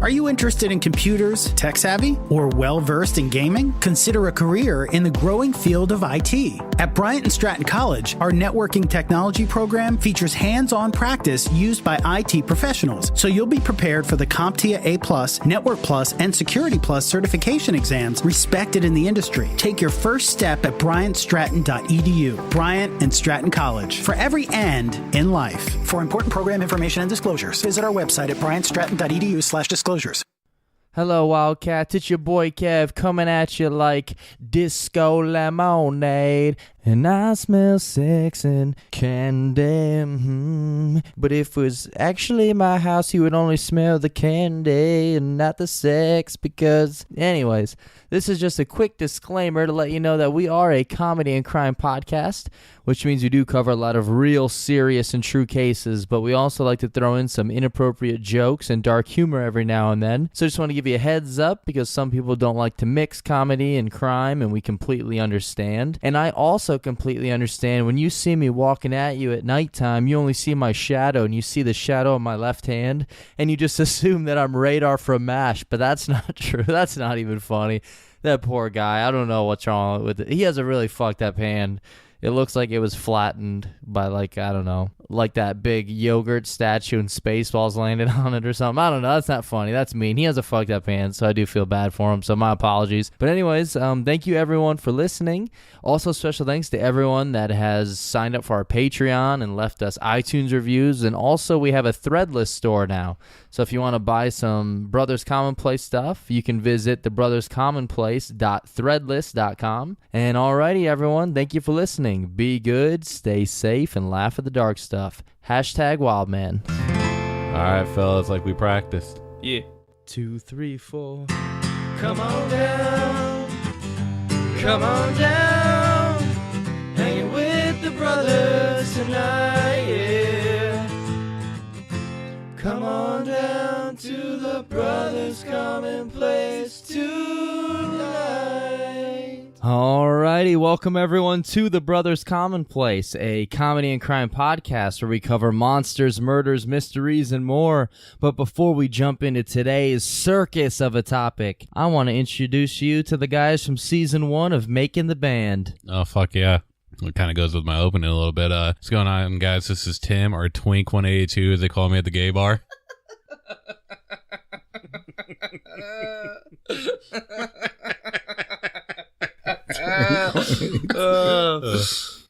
Are you interested in computers, tech savvy, or well-versed in gaming? Consider a career in the growing field of IT. At Bryant and Stratton College, our networking technology program features hands-on practice used by IT professionals, so you'll be prepared for the CompTIA A+, Network Plus, and Security Plus certification exams respected in the industry. Take your first step at BryantStratton.edu. Bryant and Stratton College, for every end in life. For important program information and disclosures, visit our website at BryantStratton.edu/disclosures. Hello, Wildcats. It's your boy Kev coming at you like disco lemonade. And I smell sex and candy. But if it was actually my house, you would only smell the candy and not the sex. Because, anyways, this is just a quick disclaimer to let you know that we are a comedy and crime podcast, which means we do cover a lot of real serious and true cases, but we also like to throw in some inappropriate jokes and dark humor every now and then. So I just want to give you a heads up because some people don't like to mix comedy and crime, and we completely understand. And I also completely understand when you see me walking at you at nighttime, you only see my shadow and you see the shadow on my left hand, and you just assume that I'm Radar from MASH, but that's not true. That's not even funny. That poor guy, I don't know what's wrong with it. He has a really fucked up hand. It looks like it was flattened by, like, I don't know, like that big yogurt statue and Spaceballs landed on it or something. I don't know. That's not funny. That's mean. He has a fucked up hand, so I do feel bad for him, so my apologies. But anyways, thank you, everyone, for listening. Also, special thanks to everyone that has signed up for our Patreon and left us iTunes reviews. And also, we have a Threadless store now. So if you want to buy some Brothers Commonplace stuff, you can visit the BrothersCommon.Place.threadless.com. And alrighty, everyone, thank you for listening. Be good, stay safe, and laugh at the dark stuff. #Wildman. All right, fellas, like we practiced. Yeah. 2, 3, 4. Come on down. Come on down. Hanging with the brothers tonight, yeah. Come on down to the Brothers Commonplace tonight. Alrighty, welcome everyone to the Brothers Commonplace, a comedy and crime podcast where we cover monsters, murders, mysteries, and more. But before we jump into today's circus of a topic, I want to introduce you to the guys from season 1 of Making the Band. Oh, fuck yeah. It kind of goes with my opening a little bit. What's going on, guys? This is Tim, or Twink182, as they call me at the gay bar.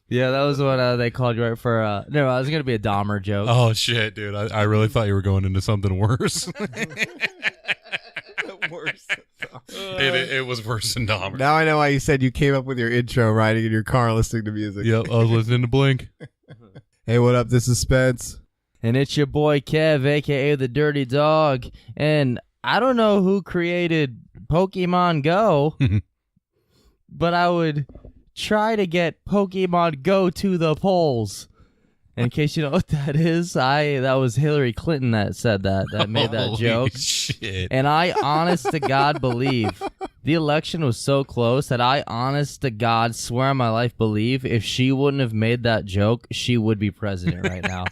Yeah, that was what they called you right for. No, I was going to be a Dahmer joke. Oh, shit, dude. I really thought you were going into something worse. Worse. It was worse than Dahmer. Now I know why you said you came up with your intro riding in your car listening to music. Yep, I was listening to Blink. Hey, what up? This is Spence. And it's your boy Kev, a.k.a. the Dirty Dog. And I don't know who created Pokemon Go, but I would try to get Pokemon Go to the polls. In case you know what that is, that was Hillary Clinton that said that made that joke. Shit. And I, honest to God, believe the election was so close that I, honest to God, swear on my life, believe if she wouldn't have made that joke, she would be president right now.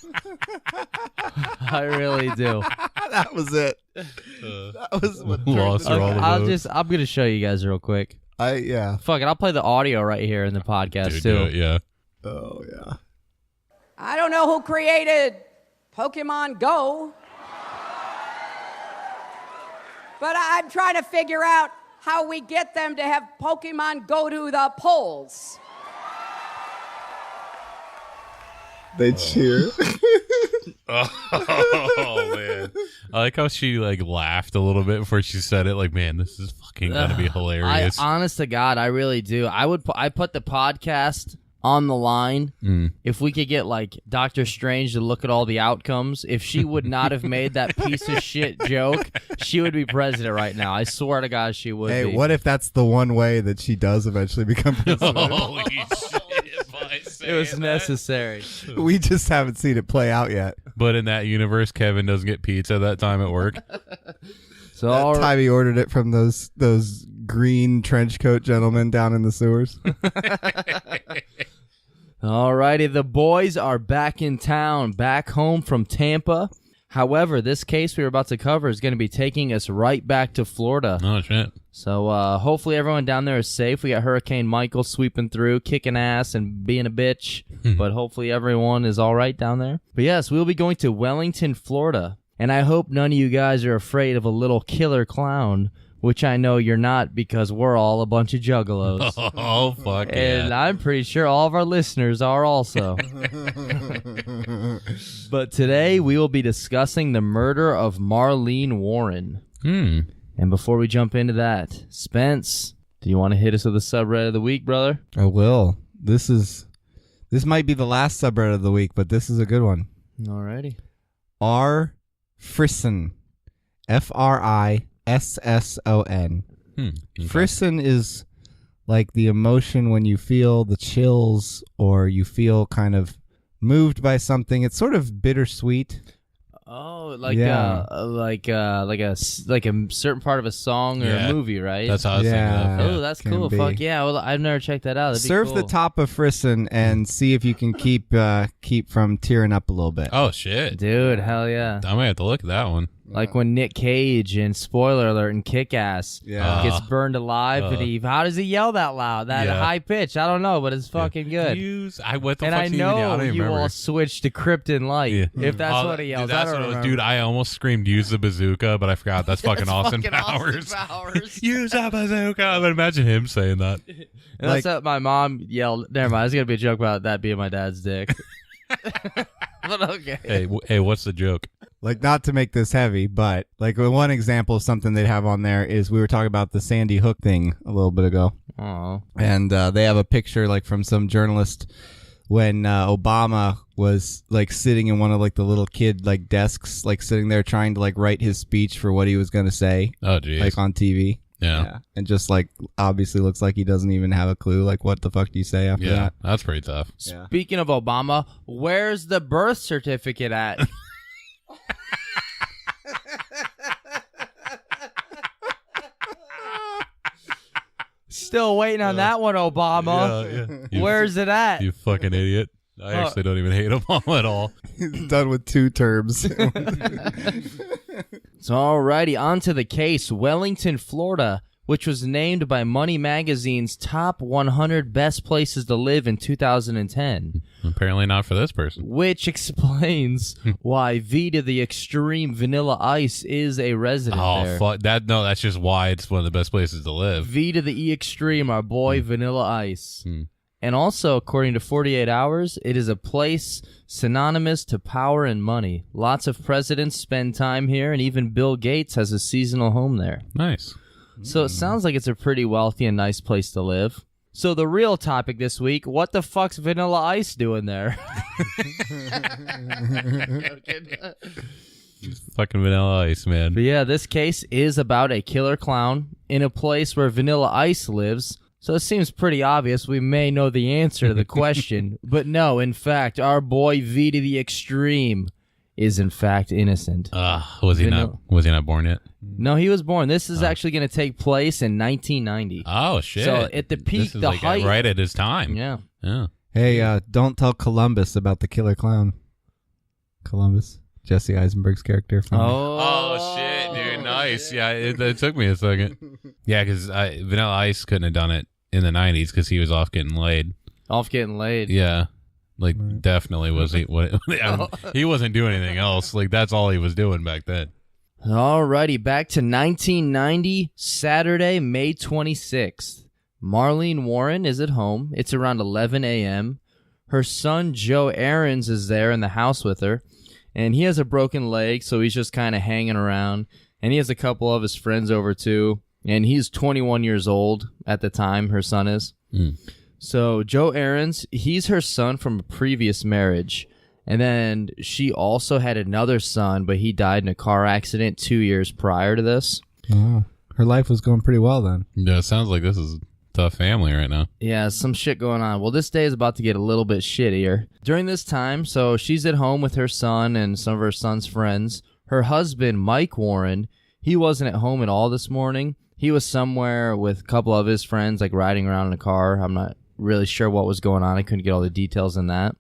I really do. That was it. That was what Lost her all the votes. I'm gonna show you guys real quick. Yeah. Fuck it, I'll play the audio right here in the podcast Dude, too. Yeah. Oh, yeah. I don't know who created Pokemon Go, but I'm trying to figure out how we get them to have Pokemon go to the polls. They cheer. Oh, man. I like how she, laughed a little bit before she said it. Like, man, this is fucking gonna be hilarious. Honest to God, I really do. I put the podcast on the line. If we could get Doctor Strange to look at all the outcomes, if she would not have made that piece of shit joke, she would be president right now. I swear to God she would be. Hey, what if that's the one way that she does eventually become president? Holy shit. It was necessary. We just haven't seen it play out yet. But in that universe, Kevin doesn't get pizza that time at work. So that time he ordered it from those green trench coat gentlemen down in the sewers. Alrighty, the boys are back in town, back home from Tampa. However, this case we were about to cover is going to be taking us right back to Florida. Oh, shit. So hopefully everyone down there is safe. We got Hurricane Michael sweeping through, kicking ass and being a bitch. But hopefully everyone is all right down there. But yes, we'll be going to Wellington, Florida. And I hope none of you guys are afraid of a little killer clown, which I know you're not because we're all a bunch of juggalos. Oh, fuck And yeah. I'm pretty sure all of our listeners are also. But today we will be discussing the murder of Marlene Warren. And before we jump into that, Spence, do you want to hit us with the subreddit of the week, brother? I will. This might be the last subreddit of the week, but this is a good one. Alrighty. R. Frisson. Frisson. Okay. Frisson is like the emotion when you feel the chills or you feel kind of moved by something. It's sort of bittersweet. Oh, like Yeah. like a certain part of a song or Yeah. a movie, right? That's how I was thinking of. Oh, Yeah. that's Can cool. be. Fuck yeah. Well, I've never checked that out. That'd be Surf cool. the top of Frisson and see if you can keep from tearing up a little bit. Oh, shit. Dude, hell yeah. I might have to look at that one. Like when Nick Cage in Spoiler Alert and Kick-Ass Yeah. gets burned alive, and how does he yell that loud? That Yeah. high pitch? I don't know, but it's fucking good. What the And fuck I do you mean? I know don't even you remember. all switched to Krypton Light. Yeah. If that's what he yells, Dude, that's I don't what it was. remember. Dude, I almost screamed, use the bazooka, but I forgot that's fucking That's Austin fucking Powers. Austin Powers. Use that bazooka. But imagine him saying that. And that's what my mom yelled. Never mind. It's gonna be a joke about that being my dad's dick. But okay. Hey, what's the joke? Like, not to make this heavy, but like one example of something they'd have on there is we were talking about the Sandy Hook thing a little bit ago. Oh. And they have a picture like from some journalist when Obama was like sitting in one of like the little kid like desks, like sitting there trying to like write his speech for what he was going to say, Oh, geez. like on TV. Yeah. And just like obviously looks like he doesn't even have a clue. Like, what the fuck do you say after Yeah, that? that's pretty tough. Yeah. Speaking of Obama, where's the birth certificate at? Still waiting on that one, Obama. You, Where's it at? you fucking idiot. I actually don't even hate Obama at all. He's done with 2 terms. So, alrighty, on to the case. Wellington, Florida, which was named by Money Magazine's top 100 best places to live in 2010, Apparently not for this person. which explains why V to the Extreme Vanilla Ice is a resident Oh, there. fuck. That's just why it's one of the best places to live. V to the E Extreme, our boy Vanilla Ice. And also, according to 48 Hours, it is a place synonymous to power and money. Lots of presidents spend time here, and even Bill Gates has a seasonal home there. Nice. So it sounds like it's a pretty wealthy and nice place to live. So the real topic this week, what the fuck's Vanilla Ice doing there? Fucking Vanilla Ice, man. But yeah, this case is about a killer clown in a place where Vanilla Ice lives. So it seems pretty obvious we may know the answer to the question. But no, in fact, our boy V to the Extreme is in fact innocent. Was he not born yet? No, he was born. This is actually going to take place in 1990. Oh, shit. So at the peak, this is the like height. right at his time. Yeah. Yeah. Hey, don't tell Columbus about the killer clown. Columbus, Jesse Eisenberg's character. From Oh, shit, dude. Nice. Yeah, it took me a second. Yeah, because Vanilla Ice couldn't have done it in the 90s because he was off getting laid. Off getting laid. Yeah. Like, definitely was he. I mean, he wasn't doing anything else. Like, that's all he was doing back then. Alrighty, back to 1990, Saturday, May 26th. Marlene Warren is at home. It's around 11 a.m. Her son, Joe Aarons, is there in the house with her. And he has a broken leg, so he's just kind of hanging around. And he has a couple of his friends over, too. And he's 21 years old at the time, her son is. So Joe Aarons, he's her son from a previous marriage. And then she also had another son, but he died in a car accident 2 years prior to this. Oh, her life was going pretty well then. Yeah, it sounds like this is a tough family right now. Yeah, some shit going on. Well, this day is about to get a little bit shittier. During this time, so she's at home with her son and some of her son's friends. Her husband, Mike Warren, he wasn't at home at all this morning. He was somewhere with a couple of his friends, like riding around in a car. I'm not really sure what was going on. I couldn't get all the details in that.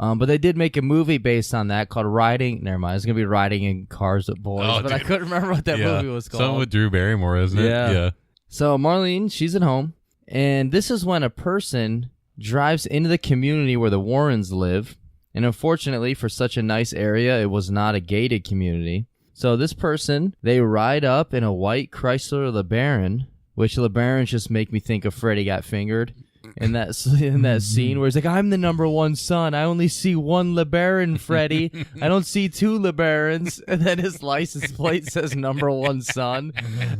But they did make a movie based on that called Riding. Never mind. It's going to be Riding in Cars with Boys. Oh, but I dude. couldn't remember what that movie was called. Something with Drew Barrymore, isn't it? Yeah. So Marlene, she's at home. And this is when a person drives into the community where the Warrens live. And unfortunately, for such a nice area, it was not a gated community. So this person, they ride up in a white Chrysler LeBaron, which LeBarons just make me think of Freddy Got Fingered. In that scene where he's like, I'm the number one son. I only see one LeBaron, Freddy. I don't see two LeBarons. And then his license plate says number one son.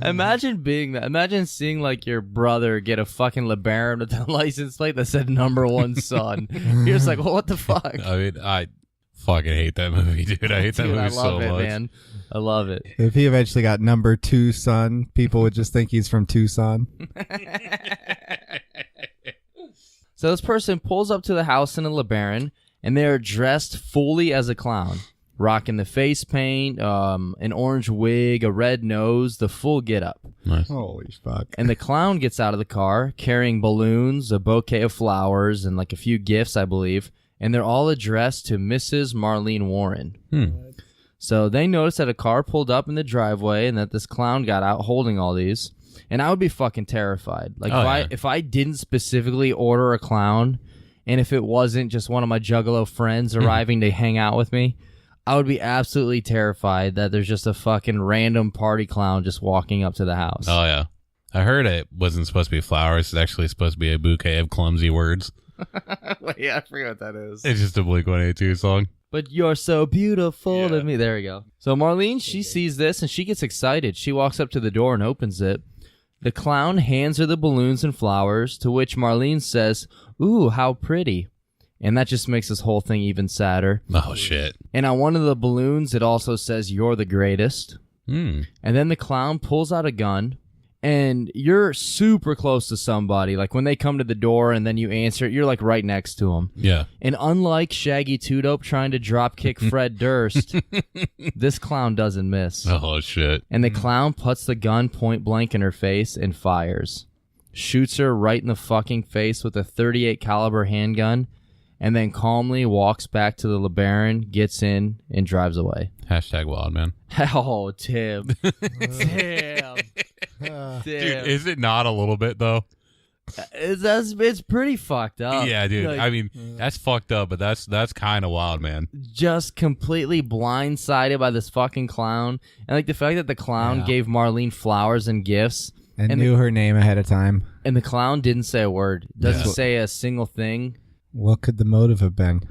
Imagine being that. Imagine seeing like your brother get a fucking LeBaron with a license plate that said number one son. You're just like, well, what the fuck? I mean, I fucking hate that movie, dude. I hate that Dude, movie I so love it, much. man. I love it. If he eventually got number 2 son, people would just think he's from Tucson. So this person pulls up to the house in a LeBaron, and they are dressed fully as a clown, rocking the face paint, an orange wig, a red nose, the full get-up. Nice. Holy fuck. And the clown gets out of the car carrying balloons, a bouquet of flowers, and like a few gifts, I believe. And they're all addressed to Mrs. Marlene Warren. So they noticed that a car pulled up in the driveway and that this clown got out holding all these. And I would be fucking terrified. Like if I didn't specifically order a clown, and if it wasn't just one of my juggalo friends arriving to hang out with me, I would be absolutely terrified that there's just a fucking random party clown just walking up to the house. Oh, yeah. I heard it wasn't supposed to be flowers. It's actually supposed to be a bouquet of clumsy words. Yeah, I forget what that is. It's just a Blink-182 song. But you're so beautiful to me. There we go. So Marlene, she sees this and she gets excited. She walks up to the door and opens it. The clown hands her the balloons and flowers, to which Marlene says, "Ooh, how pretty." And that just makes this whole thing even sadder. Oh, shit. And on one of the balloons, it also says, "You're the greatest." And then the clown pulls out a gun, and you're super close to somebody. Like when they come to the door and then you answer it, you're like right next to them. Yeah. And unlike Shaggy Two Dope trying to drop kick Fred Durst, this clown doesn't miss. Oh, shit. And the clown puts the gun point blank in her face and fires. Shoots her right in the fucking face with a .38 caliber handgun, and then calmly walks back to the LeBaron, gets in, and drives away. Hashtag Wildman. Oh, Tim. Damn. Dude, is it not a little bit, though? It's pretty fucked up. Yeah, dude. Like, I mean, that's fucked up, but that's kind of wild, man. just completely blindsided by this fucking clown. And like the fact that the clown gave Marlene flowers and gifts. And knew her name ahead of time. And the clown didn't say a word. Doesn't say a single thing. What could the motive have been?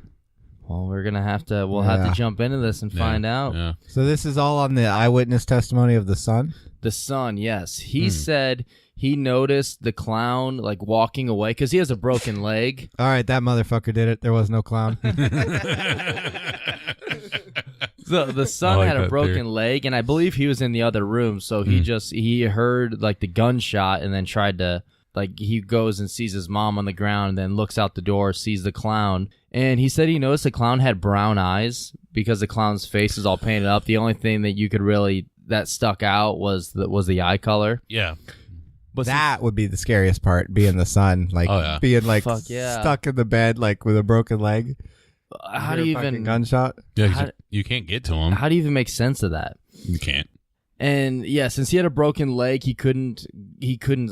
Well, we'll have to jump into this and find out. Yeah. So this is all on the eyewitness testimony of the son? The son, yes. He said he noticed the clown like walking away because he has a broken leg. All right, that motherfucker did it. There was no clown. So the son like had a that broken theory. leg, and I believe he was in the other room. So he heard like the gunshot and then tried to he goes and sees his mom on the ground and then looks out the door, sees the clown. And he said he noticed the clown had brown eyes because the clown's face is all painted up. The only thing that you could really that stuck out was the eye color. Yeah. But that would be the scariest part, being the son. Like, being like Fuck yeah. stuck in the bed, like with a broken leg. how do you even gunshot? Yeah, 'cause you can't get to him. how do you even make sense of that? You can't. And yeah, since he had a broken leg, he couldn't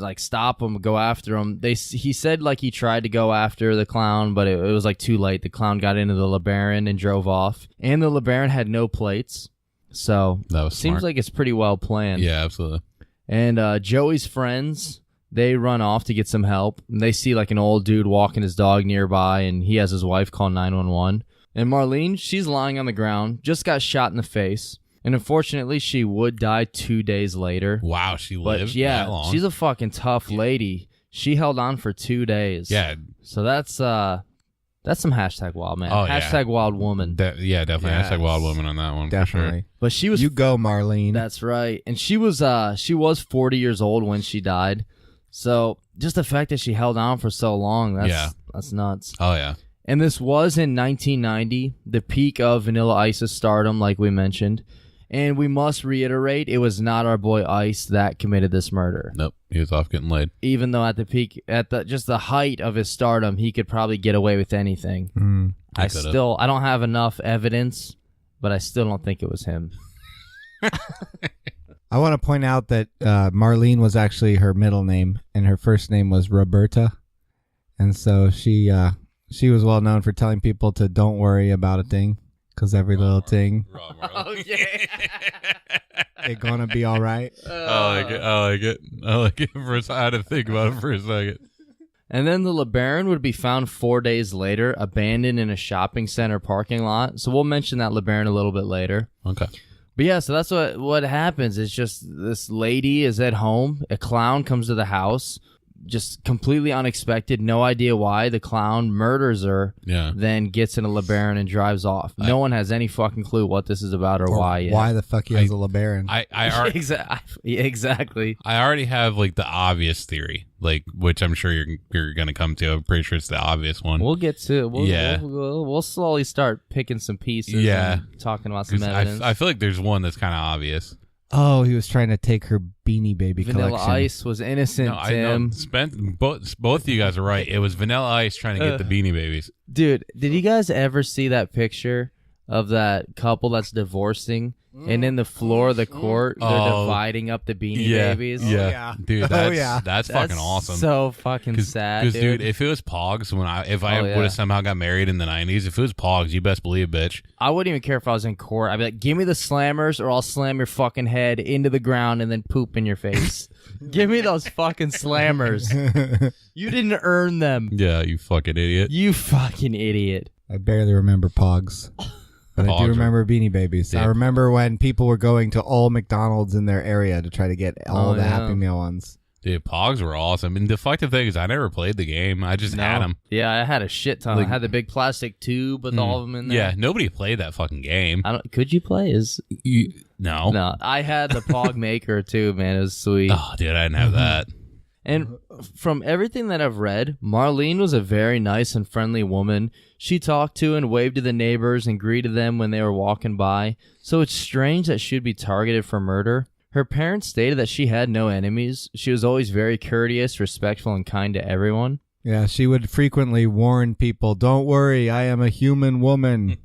like stop him, go after him. He said like he tried to go after the clown, but it was like too late. The clown got into the LeBaron and drove off, and the LeBaron had no plates, so That was seems smart. like it's pretty well planned. Yeah, absolutely. And Joey's friends, they run off to get some help. And they see like an old dude walking his dog nearby, and he has his wife call 911. And Marlene, she's lying on the ground, just got shot in the face. And unfortunately, she would die 2 days later. Wow, she But lived yeah, that long. she's a fucking tough lady. She held on for 2 days. Yeah. So that's some hashtag wild man. Oh, yeah. Hashtag wild woman. Yeah, definitely. Yes. Hashtag Wild Woman on that one. Definitely. But she was You go, Marlene. That's right. And she was 40 years old when she died. So just the fact that she held on for so long, that's nuts. Oh, yeah. And this was in 1990, the peak of Vanilla Ice's stardom, like we mentioned. And we must reiterate, it was not our boy Ice that committed this murder. Nope. He was off getting laid. Even though at the peak, just the height of his stardom, he could probably get away with anything. I don't have enough evidence, but I still don't think it was him. I want to point out that Marlene was actually her middle name, and her first name was Roberta, and so she was well known for telling people to don't worry about a thing, because every little thing, Oh yeah. it's gonna be all right. I like it. I like it. I had to think about it for a second. And then the LeBaron would be found 4 days later, abandoned in a shopping center parking lot. So we'll mention that LeBaron a little bit later. Okay. But yeah, so that's what happens. It's just this lady is at home. A clown comes to the house, just completely unexpected. No idea why. The clown murders her, then gets in a LeBaron and drives off. No one has any fucking clue what this is or why yet. Why the fuck he has a LeBaron. I already, exactly. I already have like the obvious theory, like which I'm sure you're gonna come to. I'm pretty sure it's the obvious one. We'll get to it. We'll slowly start picking some pieces. And talking about some evidence. I feel like there's one that's kind of obvious. Oh, he was trying to take her Beanie Baby Vanilla collection. Ice was innocent, Tim. Both of you guys are right. It was Vanilla Ice trying to get the Beanie Babies. Dude, did you guys ever see that picture of that couple that's divorcing? And in the floor of the court, they're dividing up the Beanie Babies. Yeah. Dude, that's fucking awesome. So fucking sad, Because, dude, if it was Pogs, if I would have somehow got married in the 90s, if it was Pogs, you best believe, bitch. I wouldn't even care if I was in court. I'd be like, give me the slammers or I'll slam your fucking head into the ground and then poop in your face. Give me those fucking slammers. You didn't earn them. Yeah, you fucking idiot. You fucking idiot. I barely remember Pogs. But I do remember Beanie Babies. I remember when people were going to all McDonald's in their area to try to get all the Happy Meal ones. Dude, Pogs were awesome. And the fucking thing is, I never played the game. I just had them. Yeah, I had a shit ton. I had the big plastic tube with all of them in there. Yeah, nobody played that fucking game. Could you play? No. No, I had the Pog Maker too, man. It was sweet. Oh, dude, I didn't have that. And from everything that I've read, Marlene was a very nice and friendly woman. She talked to and waved to the neighbors and greeted them when they were walking by. So it's strange that she'd be targeted for murder. Her parents stated that she had no enemies. She was always very courteous, respectful, and kind to everyone. Yeah, she would frequently warn people, don't worry, I am a human woman.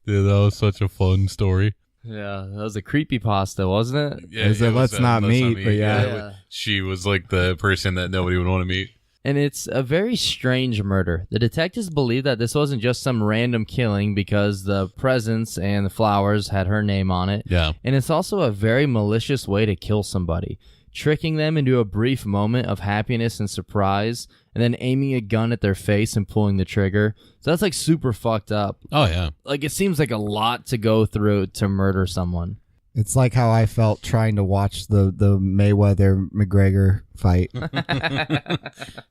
Dude, that was such a fun story. Yeah, that was a creepypasta, wasn't it? Yeah, let's not meet, but yeah. She was like the person that nobody would want to meet. And it's a very strange murder. The detectives believe that this wasn't just some random killing because the presents and the flowers had her name on it. Yeah. And it's also a very malicious way to kill somebody, tricking them into a brief moment of happiness and surprise, and then aiming a gun at their face and pulling the trigger. So that's like super fucked up. Oh, yeah. Like it seems like a lot to go through to murder someone. It's like how I felt trying to watch the Mayweather-McGregor fight.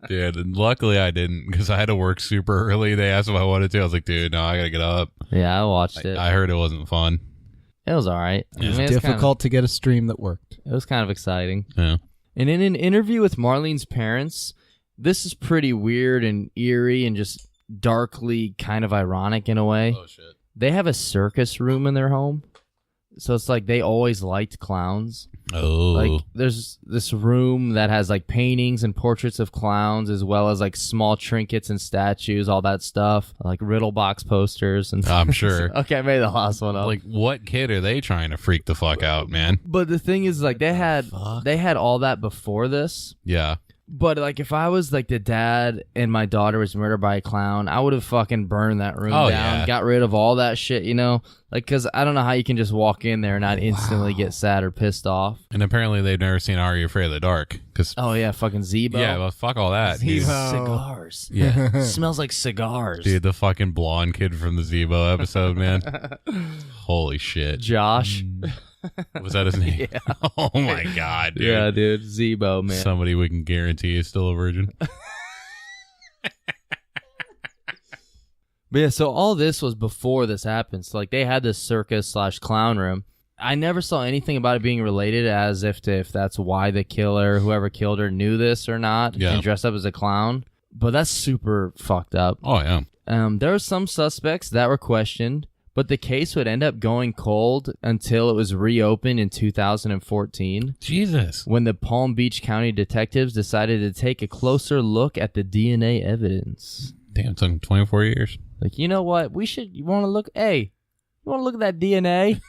Dude, and luckily I didn't because I had to work super early. They asked if I wanted to. I was like, dude, no, I got to get up. Yeah, I watched it. I heard it wasn't fun. It was all right. Yeah. I mean, Difficult to get a stream that worked. It was kind of exciting. Yeah. And in an interview with Marlene's parents, this is pretty weird and eerie and just darkly kind of ironic in a way. Oh, shit. They have a circus room in their home. So it's like they always liked clowns. Oh. Like there's this room that has like paintings and portraits of clowns as well as like small trinkets and statues, all that stuff. Like riddle box posters and I'm sure. Okay, I made the last one up. Like what kid are they trying to freak the fuck out, man? But the thing is like they had all that before this. Yeah. But like if I was like the dad and my daughter was murdered by a clown, I would have fucking burned that room down, yeah. Got rid of all that shit, you know? Like, because I don't know how you can just walk in there and not instantly get sad or pissed off. And apparently they've never seen Are You Afraid of the Dark? Oh, yeah, fucking Zebo. Yeah, well, fuck all that. Dude. Cigars. Yeah. Smells like cigars. Dude, the fucking blonde kid from the Zebo episode, man. Holy shit. Josh. Was that his name? Yeah. Oh, my God, dude. Yeah, dude. Zebo, man. Somebody we can guarantee is still a virgin. But yeah, so all this was before this happened. So, like, they had this circus/clown room. I never saw anything about it being related as if that's why the killer, whoever killed her, knew this or not and dressed up as a clown. But that's super fucked up. Oh, yeah. There were some suspects that were questioned, But the case would end up going cold until it was reopened in 2014. Jesus. When the Palm Beach County detectives decided to take a closer look at the DNA evidence. Damn, it took 24 years. Like, you know what? You want to look at that DNA?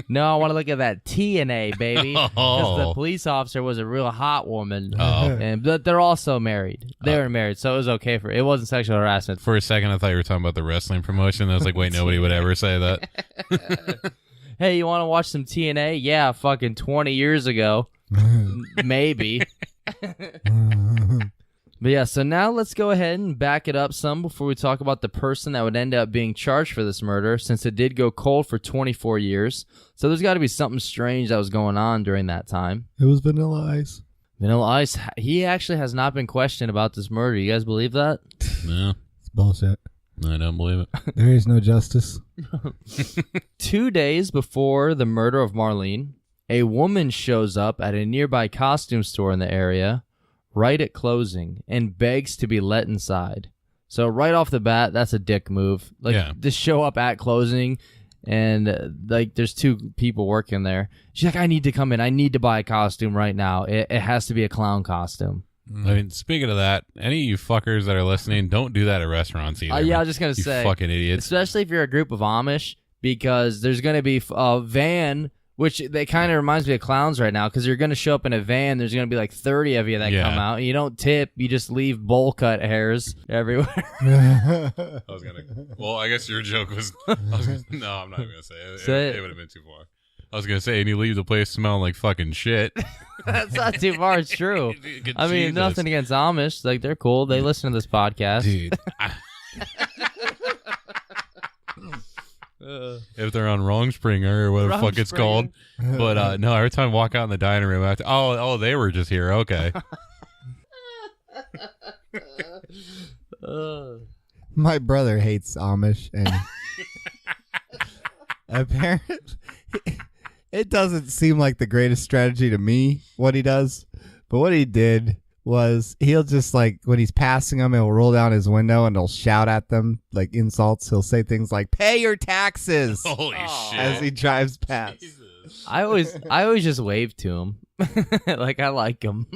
No, I want to look at that TNA, baby. Because the police officer was a real hot woman. But they're also married. They were married, so it was okay it wasn't sexual harassment. For a second, I thought you were talking about the wrestling promotion. I was like, wait, nobody would ever say that. Hey, you want to watch some TNA? Yeah, fucking 20 years ago. Maybe. But yeah, so now let's go ahead and back it up some before we talk about the person that would end up being charged for this murder, since it did go cold for 24 years. So there's got to be something strange that was going on during that time. It was Vanilla Ice. Vanilla Ice, he actually has not been questioned about this murder. You guys believe that? No. It's bullshit. I don't believe it. There is no justice. 2 days before the murder of Marlene, a woman shows up at a nearby costume store in the area right at closing and begs to be let inside. So right off the bat, that's a dick move. Just show up at closing and there's two people working there. She's like, I need to come in. I need to buy a costume right now. It has to be a clown costume. I mean, speaking of that, any of you fuckers that are listening, don't do that at restaurants either. Yeah, I was just going to say. You fucking idiots. Especially if you're a group of Amish, because there's going to be a van, which they kind of reminds me of clowns right now, because you're going to show up in a van. There's going to be like 30 of you that come out. You don't tip. You just leave bowl cut hairs everywhere. I guess your joke was, no, I'm not going to say it. It would have been too far. I was going to say, and you leave the place smelling like fucking shit. That's not too far. It's true. I mean, nothing against Amish. Like, they're cool. They listen to this podcast. Dude. If they're on Wrong Springer or whatever the fuck it's called. But no, every time I walk out in the dining room, I have to, they were just here. Okay. My brother hates Amish, and apparently it doesn't seem like the greatest strategy to me, what he does. But what he did was he'll just, like, when he's passing them, he'll roll down his window and he'll shout at them, like, insults. He'll say things like, pay your taxes. Holy shit. As he drives past. Jesus. I always just wave to him. Like, I like him.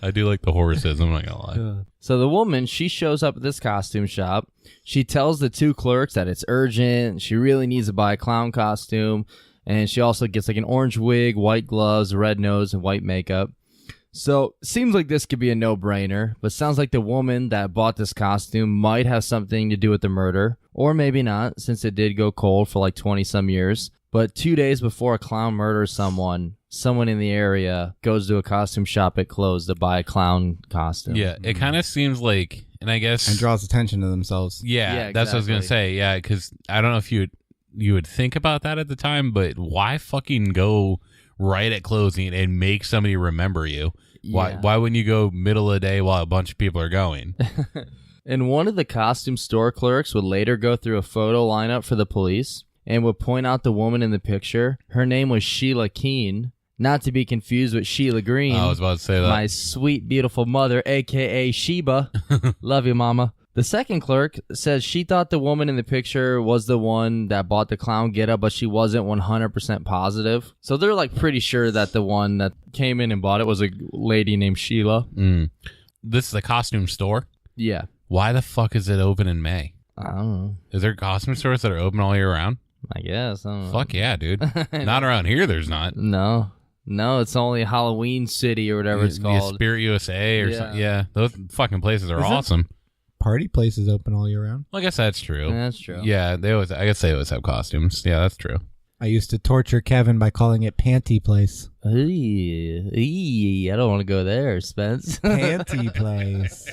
I do like the horses, I'm not gonna lie. So the woman, she shows up at this costume shop. She tells the two clerks that it's urgent. She really needs to buy a clown costume. And she also gets like an orange wig, white gloves, red nose, and white makeup. So seems like this could be a no-brainer, but sounds like the woman that bought this costume might have something to do with the murder. Or maybe not, since it did go cold for like 20-some years. But 2 days before a clown murders someone in the area goes to a costume shop at close to buy a clown costume. Yeah, it kind of seems like, and I guess... And draws attention to themselves. Yeah, that's what I was going to say. Yeah, because I don't know if you would think about that at the time, but why fucking go right at closing and make somebody remember you? Yeah. Why wouldn't you go middle of the day while a bunch of people are going? And one of the costume store clerks would later go through a photo lineup for the police and would point out the woman in the picture. Her name was Sheila Keene, not to be confused with Sheila Green. I was about to say that. My sweet, beautiful mother, a.k.a. Sheba. Love you, mama. The second clerk says she thought the woman in the picture was the one that bought the clown getup, but she wasn't 100% positive. So they're like pretty sure that the one that came in and bought it was a lady named Sheila. This is a costume store? Yeah. Why the fuck is it open in May? I don't know. Is there costume stores that are open all year round? I guess. I don't know. Fuck yeah, dude. Not around here, there's not. No, it's only Halloween City or whatever it's called. Yeah, Spirit USA or something. Yeah, those fucking places are awesome. Party places open all year round. Well, I guess that's true. Yeah, that's true. Yeah, I guess they always have costumes. Yeah, that's true. I used to torture Kevin by calling it Panty Place. I don't want to go there, Spence. Panty Place.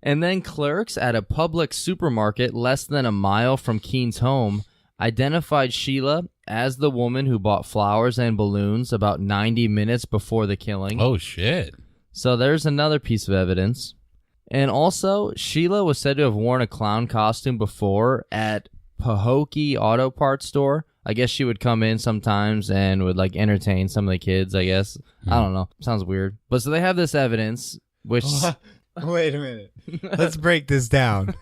And then clerks at a public supermarket less than a mile from Keene's home identified Sheila as the woman who bought flowers and balloons about 90 minutes before the killing. Oh, shit. So there's another piece of evidence. And also, Sheila was said to have worn a clown costume before at Pahokee Auto Parts Store. I guess she would come in sometimes and would like entertain some of the kids, I guess. I don't know. Sounds weird. But so they have this evidence, which... Wait a minute. Let's break this down.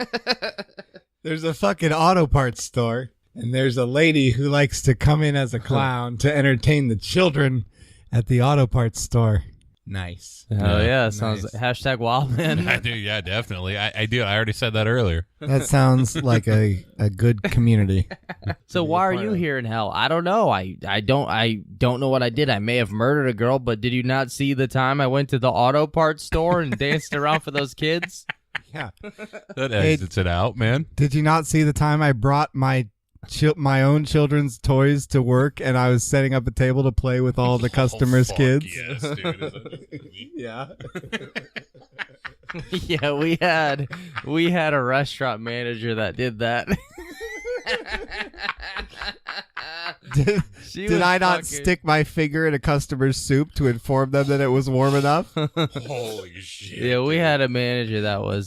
There's a fucking auto parts store, and there's a lady who likes to come in as a clown to entertain the children at the auto parts store. Nice. Oh yeah, Nice. sounds hashtag Wildman. I do, yeah, definitely. I do. I already said that earlier. That sounds like a good community. So why are you here in hell? I don't know. I don't know what I did. I may have murdered a girl, but did you not see the time I went to the auto parts store and danced around for those kids? Yeah. That exits it out, man. Did you not see the time I brought my own children's toys to work, and I was setting up a table to play with all the customers' fuck kids? Yes, dude. Is that Yeah. Yeah, we had a restaurant manager that did that. Did I not stick my finger in a customer's soup to inform them that it was warm enough? Holy shit. Yeah, we had a manager that was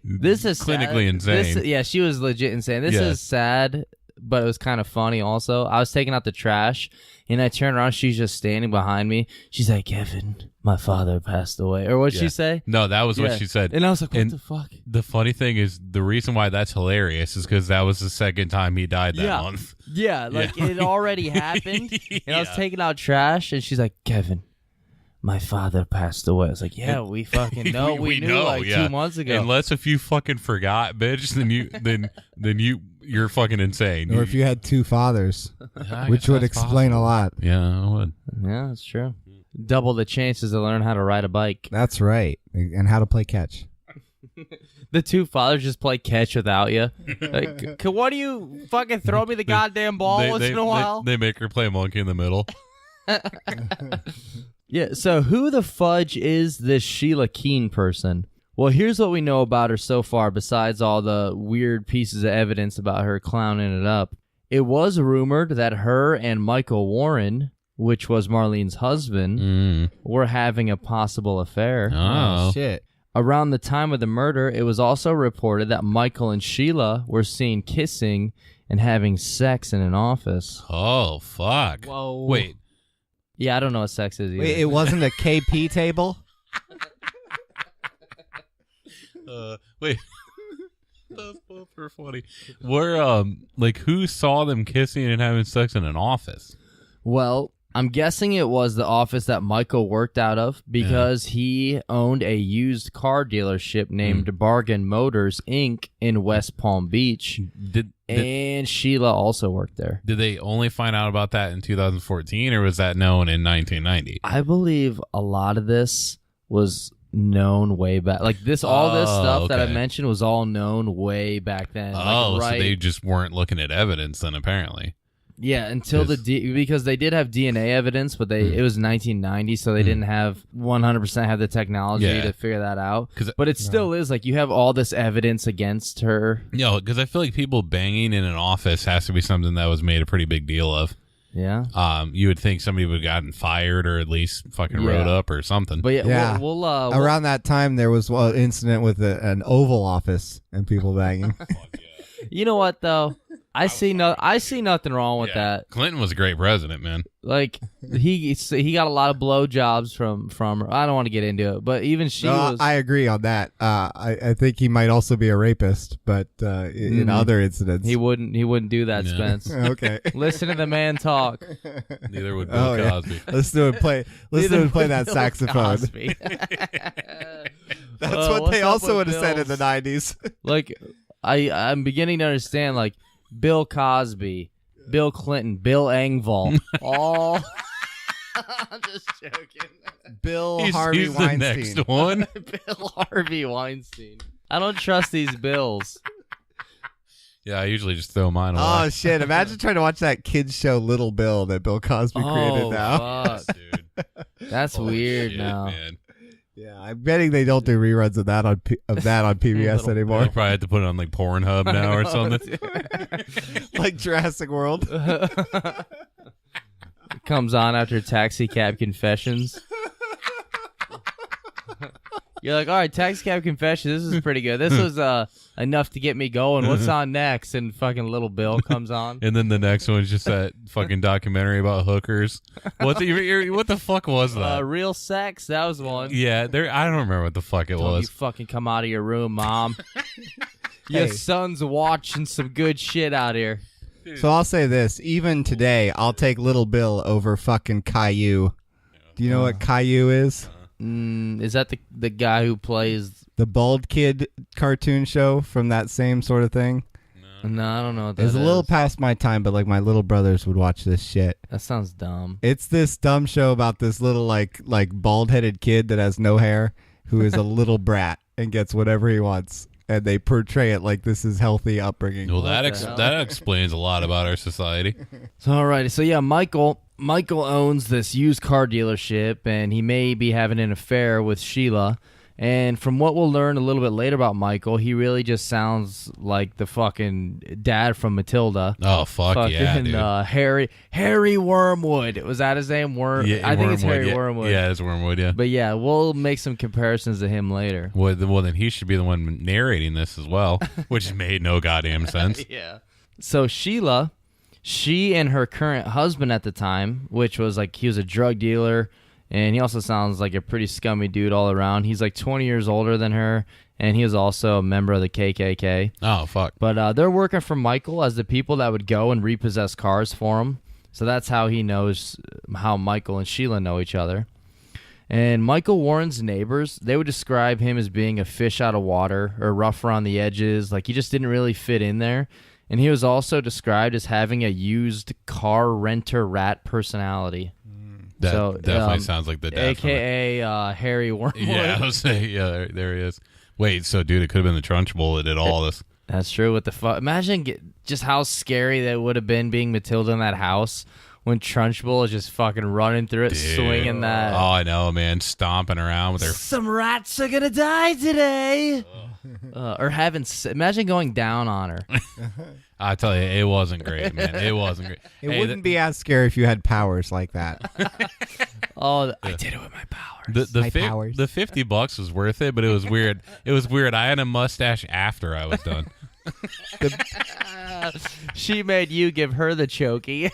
this is clinically sad. insane. Yeah, she was legit insane. This Yeah. is sad, but it was kind of funny also. I was taking out the trash, and I turned around. She's just standing behind me. She's like, "Kevin, my father passed away." Or what'd Yeah. she say? No, that was Yeah. what she said. And I was like, "What And the fuck?" the funny thing is, the reason why that's hilarious is because that was the second time he died that Yeah. month. Yeah, like Yeah. it already happened. And I was Yeah. taking out trash, and she's like, "Kevin, my father passed away." I was like, "Yeah, we fucking know. we knew know, like yeah. 2 months ago." Unless if you fucking forgot, bitch, then you're fucking insane. Or if you had two fathers, I which guess would that's explain a lot. Yeah, I would. Yeah, that's true. Double the chances to learn how to ride a bike. That's right. And how to play catch. The two fathers just play catch without you. Like, why do you fucking throw me the goddamn ball once in a while? They make her play monkey in the middle. Yeah, so who the fudge is this Sheila Keene person? Well, here's what we know about her so far, besides all the weird pieces of evidence about her clowning it up. It was rumored that her and Michael Warren, which was Marlene's husband, were having a possible affair. Oh. Shit. Around the time of the murder, it was also reported that Michael and Sheila were seen kissing and having sex in an office. Oh, fuck. Whoa. Wait. Yeah, I don't know what sex is either. Wait, it wasn't a KP table? Wait. Those both were funny. Were, like, who saw them kissing and having sex in an office? Well, I'm guessing it was the office that Michael worked out of because he owned a used car dealership named Bargain Motors, Inc. in West Palm Beach. And Sheila also worked there. Did they only find out about that in 2014, or was that known in 1990? I believe a lot of this was known way back. Like this, all this stuff that I okay. mentioned was all known way back then. Oh, like, right, so they just weren't looking at evidence then, apparently. yeah, until because they did have DNA evidence, but it was 1990, so they didn't have 100% have the technology to figure that out. But it still is like you have all this evidence against her. No, because I feel like people banging in an office has to be something that was made a pretty big deal of. Yeah. You would think somebody would have gotten fired or at least fucking wrote up or something. But Yeah. we'll Around that time, there was an incident with an Oval Office and people banging. you know what though? I see nothing wrong with that. Clinton was a great president, man. Like he got a lot of blowjobs from her. I don't want to get into it, but even she was. I agree on that. I think he might also be a rapist, but in other incidents, He wouldn't do that, No. Spence. Okay. Listen to the man talk. Neither would Bill Cosby. Let's do it. Play that Bill saxophone. Cosby. That's what what's they up also with would have said in the Bills? 90s. Like I'm beginning to understand. Like Bill Cosby, Bill Clinton, Bill Engvall, all. I'm just joking. Bill He's Harvey the Weinstein. next one. Bill Harvey Weinstein. I don't trust these bills. Yeah, I usually just throw mine away. Oh shit! Imagine trying to watch that kids show Little Bill that Bill Cosby created now. Fuck. Dude. That's Holy weird shit, now. Man. Yeah, I'm betting they don't do reruns of that on PBS Little anymore. They'll probably have to put it on like Pornhub now or something. Like Jurassic World. Comes on after Taxi Cab Confessions. You're like, all right, Taxi Cab Confessions, this is pretty good. This was enough to get me going. What's on next? And fucking Little Bill comes on. And then the next one's just that fucking documentary about hookers. What the fuck was that? Real Sex, that was one. Yeah, I don't remember what the fuck it Don't you was. fucking come out of your room, Mom. Your son's watching some good shit out here. So I'll say this. Even today, I'll take Little Bill over fucking Caillou. Do you know what Caillou is? Is that the guy who plays... The bald kid cartoon show from that same sort of thing? No, I don't know what that It's is. a little past my time, but like my little brothers would watch this shit. That sounds dumb. It's this dumb show about this little like bald-headed kid that has no hair who is a little brat and gets whatever he wants. And they portray it like this is healthy upbringing. Well, that explains a lot about our society. So, alrighty. So, yeah, Michael owns this used car dealership, and he may be having an affair with Sheila. And from what we'll learn a little bit later about Michael, he really just sounds like the fucking dad from Matilda. Oh, fuck yeah, dude. Harry Wormwood. Was that his name? I think it's Harry Wormwood. Yeah, it's Wormwood, yeah. But yeah, we'll make some comparisons to him later. Well, then he should be the one narrating this as well, which made no goddamn sense. Yeah. So Sheila, she and her current husband at the time, which was like he was a drug dealer, and he also sounds like a pretty scummy dude all around. He's like 20 years older than her, and he was also a member of the KKK. Oh, fuck. But they're working for Michael as the people that would go and repossess cars for him. So that's how he knows how Michael and Sheila know each other. And Michael Warren's neighbors, they would describe him as being a fish out of water or rough around the edges. Like he just didn't really fit in there. And he was also described as having a used car renter rat personality. That definitely sounds like the dad. AKA Harry Wormwood. Yeah, I was saying, yeah, there he is. Wait, so dude, it could have been the Trunchbull that did all this. That's true. What the fuck? Imagine just how scary that would have been being Matilda in that house when Trunchbull is just fucking running through it, dude, swinging that. Oh, I know, man. Stomping around with her. Some rats are gonna die today. Or imagine going down on her. I tell you, it wasn't great, man. It wasn't great. It wouldn't be as scary if you had powers like that. I did it with my powers. The $50 was worth it, but it was weird. It was weird. I had a mustache after I was done. She made you give her the chokey.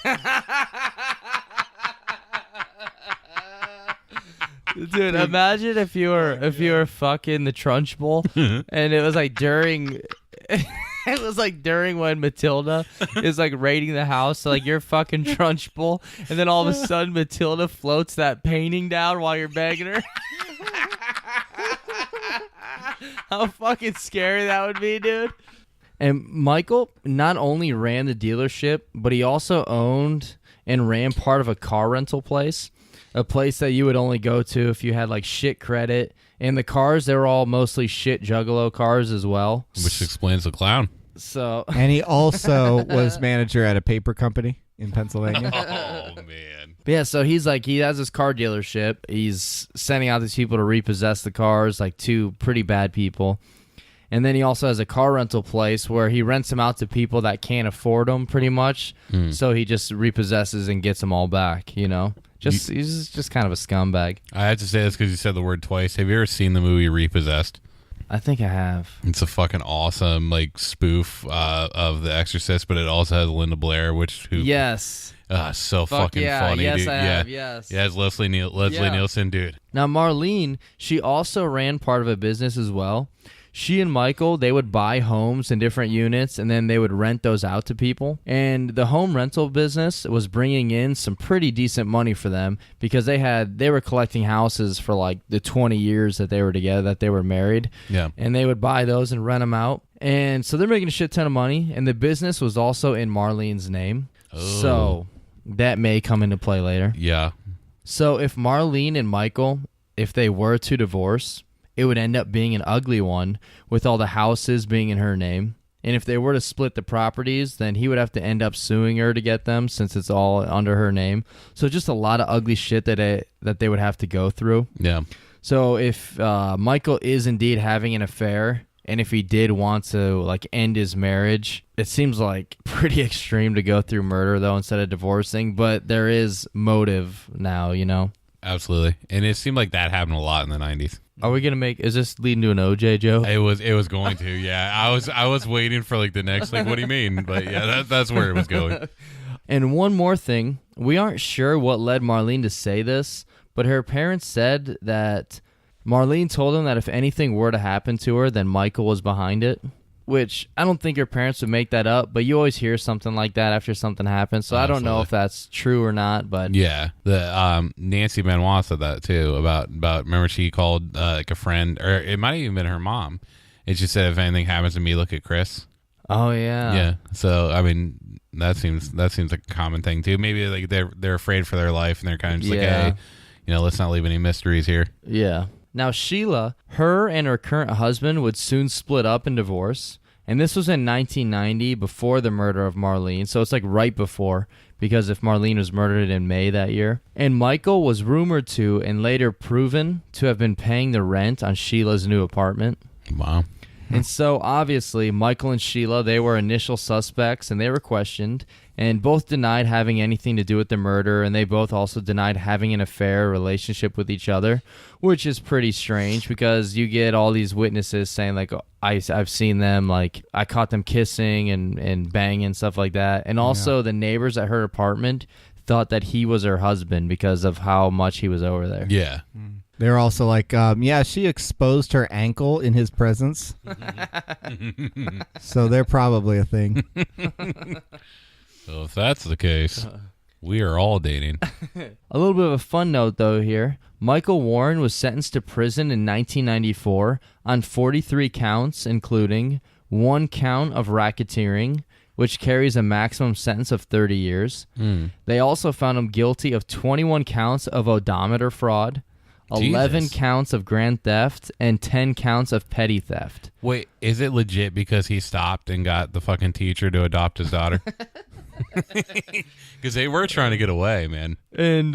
Dude, imagine if you were fucking the Trunchbull and it was like during when Matilda is like raiding the house, so like you're fucking Trunchbull, and then all of a sudden Matilda floats that painting down while you're begging her. How fucking scary that would be, dude. And Michael not only ran the dealership, but he also owned and ran part of a car rental place. A place that you would only go to if you had like shit credit. And the cars, they were all mostly shit juggalo cars as well. Which explains the clown. So, and he also was manager at a paper company in Pennsylvania. Oh, man. But yeah, so he has this car dealership. He's sending out these people to repossess the cars, like two pretty bad people. And then he also has a car rental place where he rents them out to people that can't afford them pretty much. So he just repossesses and gets them all back, you know? He's just kind of a scumbag. I had to say this because you said the word twice. Have you ever seen the movie Repossessed? I think I have. It's a fucking awesome like spoof of The Exorcist, but it also has Linda Blair, yes. So fucking funny, yes, dude. I have, yes. Yeah, it's Leslie Nielsen, dude. Now Marlene, she also ran part of a business as well. She and Michael, they would buy homes in different units, and then they would rent those out to people. And the home rental business was bringing in some pretty decent money for them because they were collecting houses for like the 20 years that they were together, that they were married. Yeah. And they would buy those and rent them out. And so they're making a shit ton of money, and the business was also in Marlene's name. Oh. So that may come into play later. Yeah. So if Marlene and Michael, if they were to divorce, it would end up being an ugly one with all the houses being in her name. And if they were to split the properties, then he would have to end up suing her to get them since it's all under her name. So just a lot of ugly shit that they would have to go through. Yeah. So if Michael is indeed having an affair, and if he did want to like end his marriage, it seems like pretty extreme to go through murder though instead of divorcing. But there is motive now, you know? Absolutely. And it seemed like that happened a lot in the 90s. Are we gonna is this leading to an OJ joke? It was going to, yeah. I was waiting for like the next, like, what do you mean? But yeah, that's where it was going. And one more thing, we aren't sure what led Marlene to say this, but her parents said that Marlene told them that if anything were to happen to her, then Michael was behind it. which I don't think your parents would make that up, but you always hear something like that after something happens. So I don't know if that's true or not, but yeah, the Nancy Benoit said that too about remember she called like a friend, or it might have even been her mom, and she said if anything happens to me, look at Chris. Oh yeah. Yeah. So I mean that seems like a common thing too. Maybe like they're afraid for their life and they're kind of just like, hey, let's not leave any mysteries here. Yeah. Now Sheila, her and her current husband would soon split up and divorce. And this was in 1990, before the murder of Marlene. So it's like right before, because if Marlene was murdered in May that year. And Michael was rumored to, and later proven to have been paying the rent on Sheila's new apartment. Wow. And so obviously Michael and Sheila, they were initial suspects and they were questioned, and both denied having anything to do with the murder, and they both also denied having an affair or relationship with each other, which is pretty strange because you get all these witnesses saying like, oh, I've seen them, like I caught them kissing and banging and stuff like that. And also the neighbors at her apartment thought that he was her husband because of how much he was over there. Yeah. They're also like, she exposed her ankle in his presence. So they're probably a thing. So if that's the case, we are all dating. A little bit of a fun note, though, here. Michael Warren was sentenced to prison in 1994 on 43 counts, including 1 count of racketeering, which carries a maximum sentence of 30 years. They also found him guilty of 21 counts of odometer fraud, 11 counts of grand theft, and 10 counts of petty theft. Wait, is it legit because he stopped and got the fucking teacher to adopt his daughter? Because they were trying to get away, man. And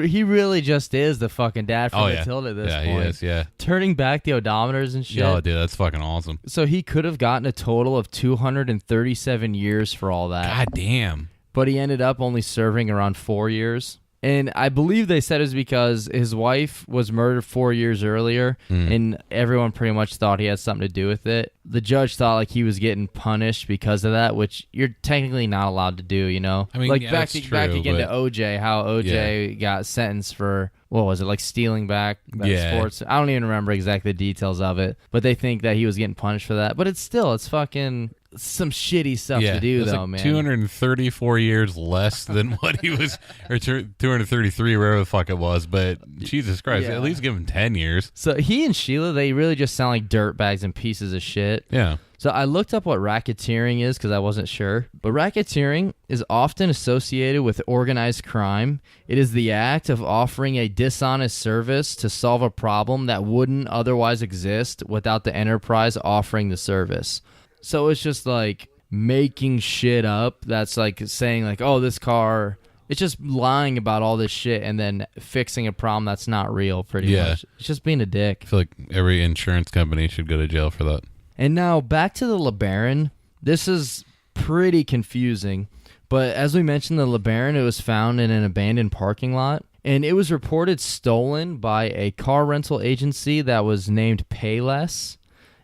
he really just is the fucking dad from Matilda at this point. Yeah, he is, yeah. Turning back the odometers and shit. Oh, dude, that's fucking awesome. So he could have gotten a total of 237 years for all that. God damn. But he ended up only serving around 4 years. And I believe they said it was because his wife was murdered 4 years earlier, and everyone pretty much thought he had something to do with it. The judge thought like he was getting punished because of that, which you're technically not allowed to do, you know? I mean, like yeah, back true, again to OJ, how OJ got sentenced for, what was it, like stealing back sports? I don't even remember exactly the details of it, but they think that he was getting punished for that. But it's fucking some shitty stuff to do, though, like man. 234 years less than what he was, or 233, wherever the fuck it was. But Jesus Christ, at least give him 10 years. So he and Sheila, they really just sound like dirtbags and pieces of shit. Yeah. So I looked up what racketeering is because I wasn't sure. But racketeering is often associated with organized crime. It is the act of offering a dishonest service to solve a problem that wouldn't otherwise exist without the enterprise offering the service. So it's just like making shit up that's like saying like, oh, this car, it's just lying about all this shit and then fixing a problem that's not real pretty much. It's just being a dick. I feel like every insurance company should go to jail for that. And now back to the LeBaron. This is pretty confusing, but as we mentioned, the LeBaron, it was found in an abandoned parking lot, and it was reported stolen by a car rental agency that was named Payless,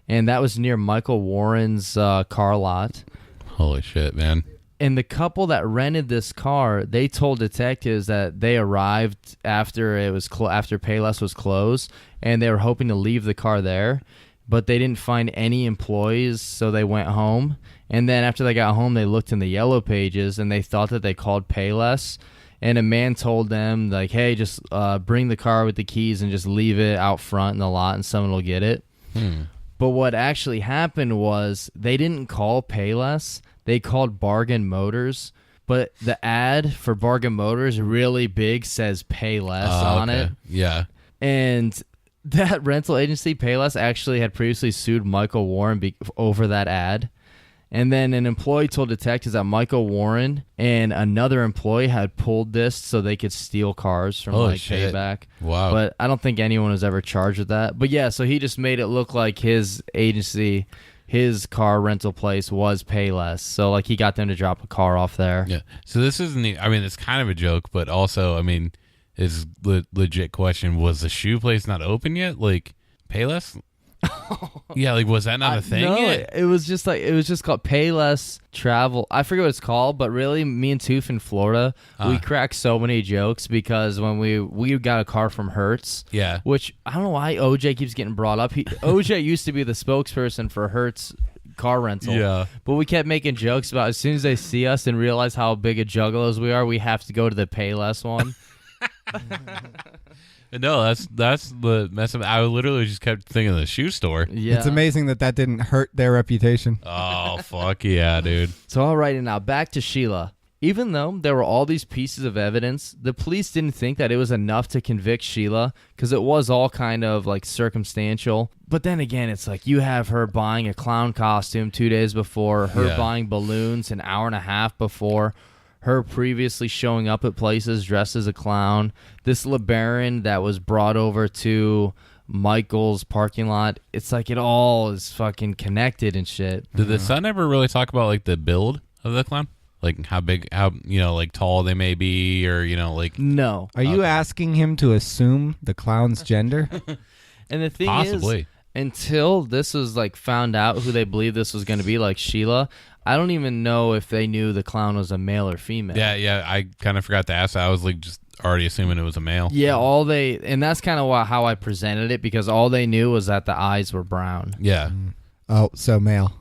and that was near Michael Warren's car lot. Holy shit, man. And the couple that rented this car, they told detectives that they arrived after it was after Payless was closed, and they were hoping to leave the car there. But they didn't find any employees, so they went home. And then after they got home, they looked in the yellow pages, and they thought that they called Payless. And a man told them, like, hey, just bring the car with the keys and just leave it out front in the lot, and someone will get it. But what actually happened was they didn't call Payless. They called Bargain Motors. But the ad for Bargain Motors, really big, says Payless on it. Yeah. And that rental agency, Payless, actually had previously sued Michael Warren over that ad. And then an employee told detectives that Michael Warren and another employee had pulled this so they could steal cars from payback. Wow. But I don't think anyone was ever charged with that. But yeah, so he just made it look like his agency, his car rental place was Payless. So like he got them to drop a car off there. Yeah. So this isn't, I mean, it's kind of a joke, but also, I mean, is legit question, was the shoe place not open yet? Like Payless? Yeah, like was that not a thing yet? It was just called Payless Travel. I forget what it's called, but really me and Toof in Florida, we crack so many jokes because when we got a car from Hertz. Yeah. Which I don't know why OJ keeps getting brought up. OJ used to be the spokesperson for Hertz car rental. Yeah. But we kept making jokes about as soon as they see us and realize how big of juggalos we are, we have to go to the Payless one. No, that's the mess up. I literally just kept thinking of the shoe store. Yeah. It's amazing that didn't hurt their reputation. Oh, fuck yeah, dude. So, all right, and now back to Sheila. Even though there were all these pieces of evidence, the police didn't think that it was enough to convict Sheila because it was all kind of like circumstantial. But then again, it's like you have her buying a clown costume 2 days before, her buying balloons an hour and a half before, her previously showing up at places dressed as a clown, this LeBaron that was brought over to Michael's parking lot. It's like it all is fucking connected and shit. Did the son ever really talk about like the build of the clown? Like how big, how, like tall they may be, or, like. No. Are you asking him to assume the clown's gender? And the thing Possibly. is, until this was like found out who they believed this was going to be, like Sheila, I don't even know if they knew the clown was a male or female. Yeah, I kind of forgot to ask that. I was like just already assuming it was a male. Yeah, and that's kind of how I presented it, because all they knew was that the eyes were brown. Yeah. Oh, so male.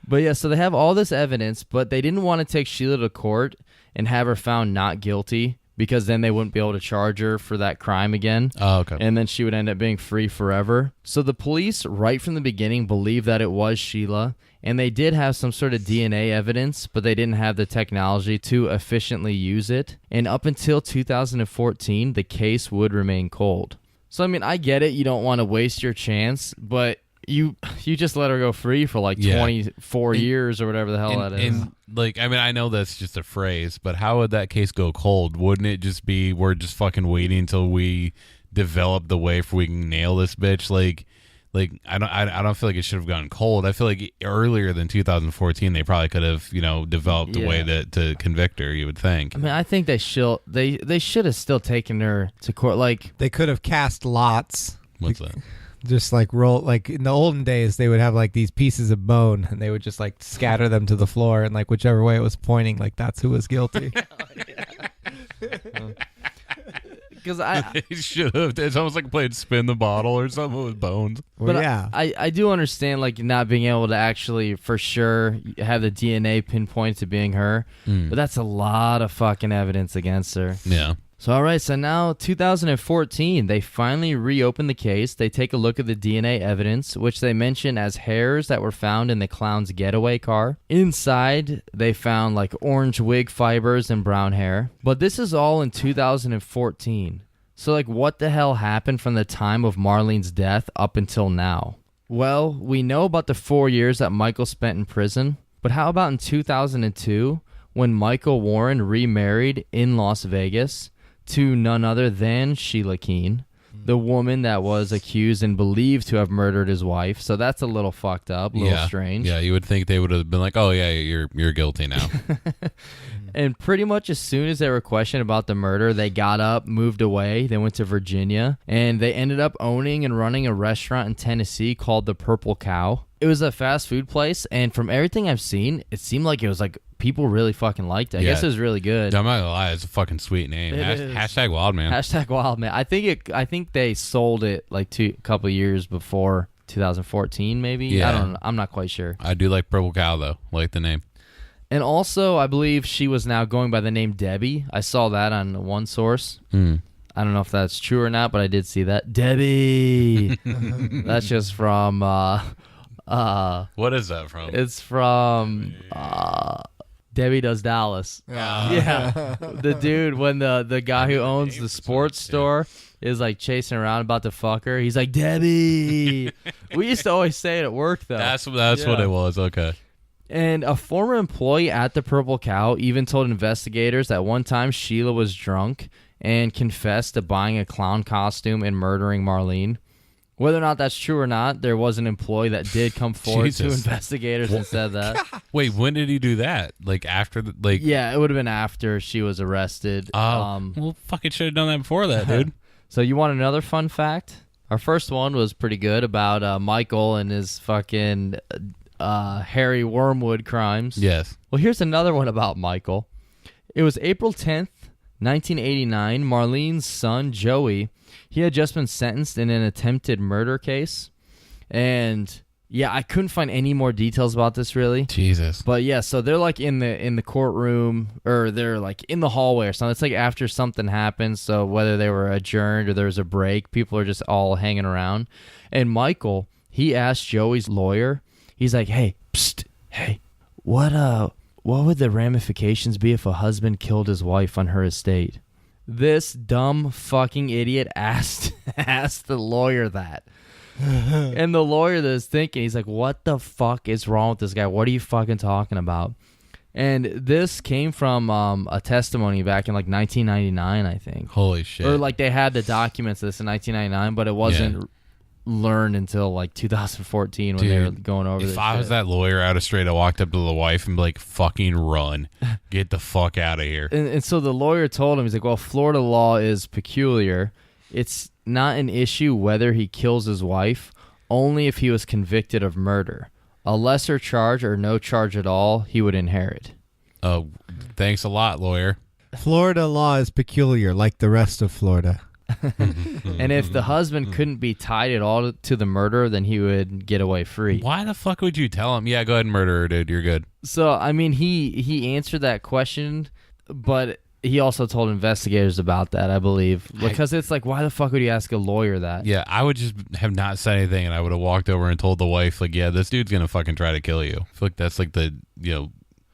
But yeah, so they have all this evidence, but they didn't want to take Sheila to court and have her found not guilty, because then they wouldn't be able to charge her for that crime again. Oh, okay. And then she would end up being free forever. So the police, right from the beginning, believed that it was Sheila, and they did have some sort of DNA evidence, but they didn't have the technology to efficiently use it. And up until 2014, the case would remain cold. So, I mean, I get it. You don't want to waste your chance, but you just let her go free for like 24 years or whatever the hell that is. And like, I mean, I know that's just a phrase, but how would that case go cold? Wouldn't it just be, we're just fucking waiting until we develop the way for we can nail this bitch? Like I don't feel like it should have gone cold. I feel like earlier than 2014, they probably could have, developed a way to convict her, you would think. I mean, I think they should have still taken her to court. Like, They could have cast lots. What's that? Just like roll, like in the olden days, they would have like these pieces of bone, and they would just like scatter them to the floor, and like whichever way it was pointing, like that's who was guilty. because They should have. It's almost like playing spin the bottle or something with bones. Well, But yeah, I do understand, like, not being able to actually for sure have the DNA pinpoint to being her, but that's a lot of fucking evidence against her. Yeah. So, all right, so now 2014, they finally reopen the case. They take a look at the DNA evidence, which they mention as hairs that were found in the clown's getaway car. Inside, they found like orange wig fibers and brown hair. But this is all in 2014. So, like, what the hell happened from the time of Marlene's death up until now? Well, we know about the 4 years that Michael spent in prison, but how about in 2002, when Michael Warren remarried in Las Vegas to none other than Sheila Keene, the woman that was accused and believed to have murdered his wife? So that's a little fucked up, a little strange. Yeah, you would think they would have been like, oh, yeah, you're guilty now. And pretty much as soon as they were questioned about the murder, they got up, moved away. They went to Virginia, and they ended up owning and running a restaurant in Tennessee called the Purple Cow. It was a fast food place, and from everything I've seen, it seemed like it was like people really fucking liked it. I guess it was really good. I'm not gonna lie, it's a fucking sweet name. Hashtag Wildman. Hashtag Wildman. I think they sold it like a couple years before 2014, maybe. Yeah. I don't know. I'm not quite sure. I do like Purple Cow though. I like the name. And also, I believe she was now going by the name Debbie. I saw that on one source. I don't know if that's true or not, but I did see that. Debbie. That's just from What is that from? it's from Debbie Does Dallas. Yeah. The dude, when the guy who owns the sports store is like chasing around about to fuck her, he's like, Debbie. We used to always say it at work, though. That's what it was. Okay. And a former employee at the Purple Cow even told investigators that one time Sheila was drunk and confessed to buying a clown costume and murdering Marlene. Whether or not that's true or not, there was an employee that did come forward to investigators and said that. Wait, when did he do that? Like after the Yeah, it would have been after she was arrested. Well, fucking should have done that before that, dude. So you want another fun fact? Our first one was pretty good about Michael and his fucking Harry Wormwood crimes. Yes. Well, here's another one about Michael. It was April 10th, 1989. Marlene's son, Joey, he had just been sentenced in an attempted murder case. And Yeah, I couldn't find any more details about this really. Jesus. But yeah, so they're like in the courtroom, or they're like in the hallway or something. It's like after something happens. So whether they were adjourned or there was a break, people are just all hanging around. And Michael, he asked Joey's lawyer, he's like, hey, psst, hey, what would the ramifications be if a husband killed his wife on her estate? This dumb fucking idiot asked the lawyer that. And the lawyer that is thinking, he's like, what the fuck is wrong with this guy? What are you fucking talking about? And this came from a testimony back in like 1999, I think. Holy shit. Or like they had the documents of this in 1999, but it wasn't learned until like 2014 when they were going over this If I was shit. that lawyer, I would have straight up walked up to the wife and be like, fucking run. Get the fuck out of here. And so the lawyer told him, he's like, well, Florida law is peculiar. It's not an issue whether he kills his wife, only if he was convicted of murder. A lesser charge or no charge at all, he would inherit. Oh, thanks a lot, lawyer. Florida law is peculiar, like the rest of Florida. And if the husband couldn't be tied at all to the murder, then he would get away free. Why the fuck would you tell him? Yeah, go ahead and murder her, dude. You're good. So, I mean, he answered that question, but he also told investigators about that, I believe. Because it's like, why the fuck would you ask a lawyer that? Yeah, I would just have not said anything, and I would have walked over and told the wife, like, yeah, this dude's going to fucking try to kill you. I feel like that's like the,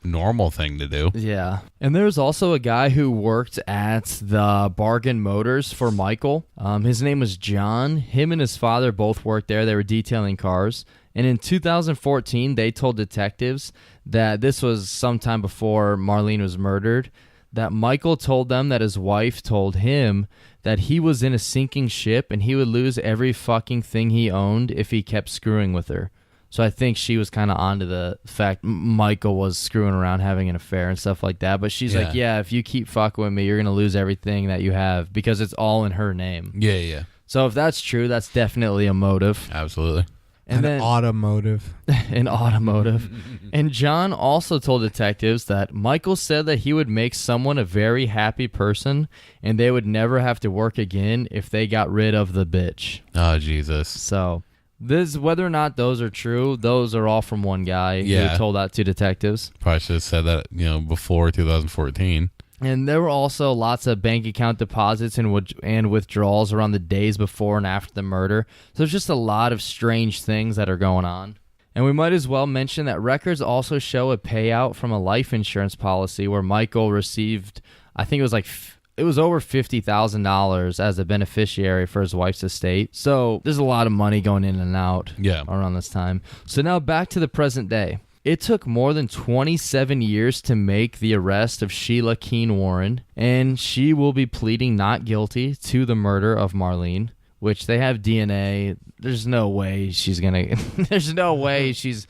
normal thing to do. Yeah. And there's also a guy who worked at the Bargain Motors for Michael. His name was John. Him and his father both worked there. They were detailing cars. And in 2014, they told detectives that this was sometime before Marlene was murdered, that Michael told them that his wife told him that he was in a sinking ship and he would lose every fucking thing he owned if he kept screwing with her. So I think she was kind of onto the fact Michael was screwing around, having an affair and stuff like that. But she's like, yeah, if you keep fucking with me, you're going to lose everything that you have because it's all in her name. Yeah. So if that's true, that's definitely a motive. Absolutely. And then automotive. an automotive. And John also told detectives that Michael said that he would make someone a very happy person and they would never have to work again if they got rid of the bitch. Oh, Jesus. So this, whether or not those are true, those are all from one guy who told that to detectives. Probably should have said that, before 2014. And there were also lots of bank account deposits and withdrawals around the days before and after the murder. So there's just a lot of strange things that are going on. And we might as well mention that records also show a payout from a life insurance policy where Michael received, I think it was over $50,000 as a beneficiary for his wife's estate. So there's a lot of money going in and out around this time. So now back to the present day. It took more than 27 years to make the arrest of Sheila Keene Warren, and she will be pleading not guilty to the murder of Marlene, which they have DNA. There's no way she's going to... There's no way she's...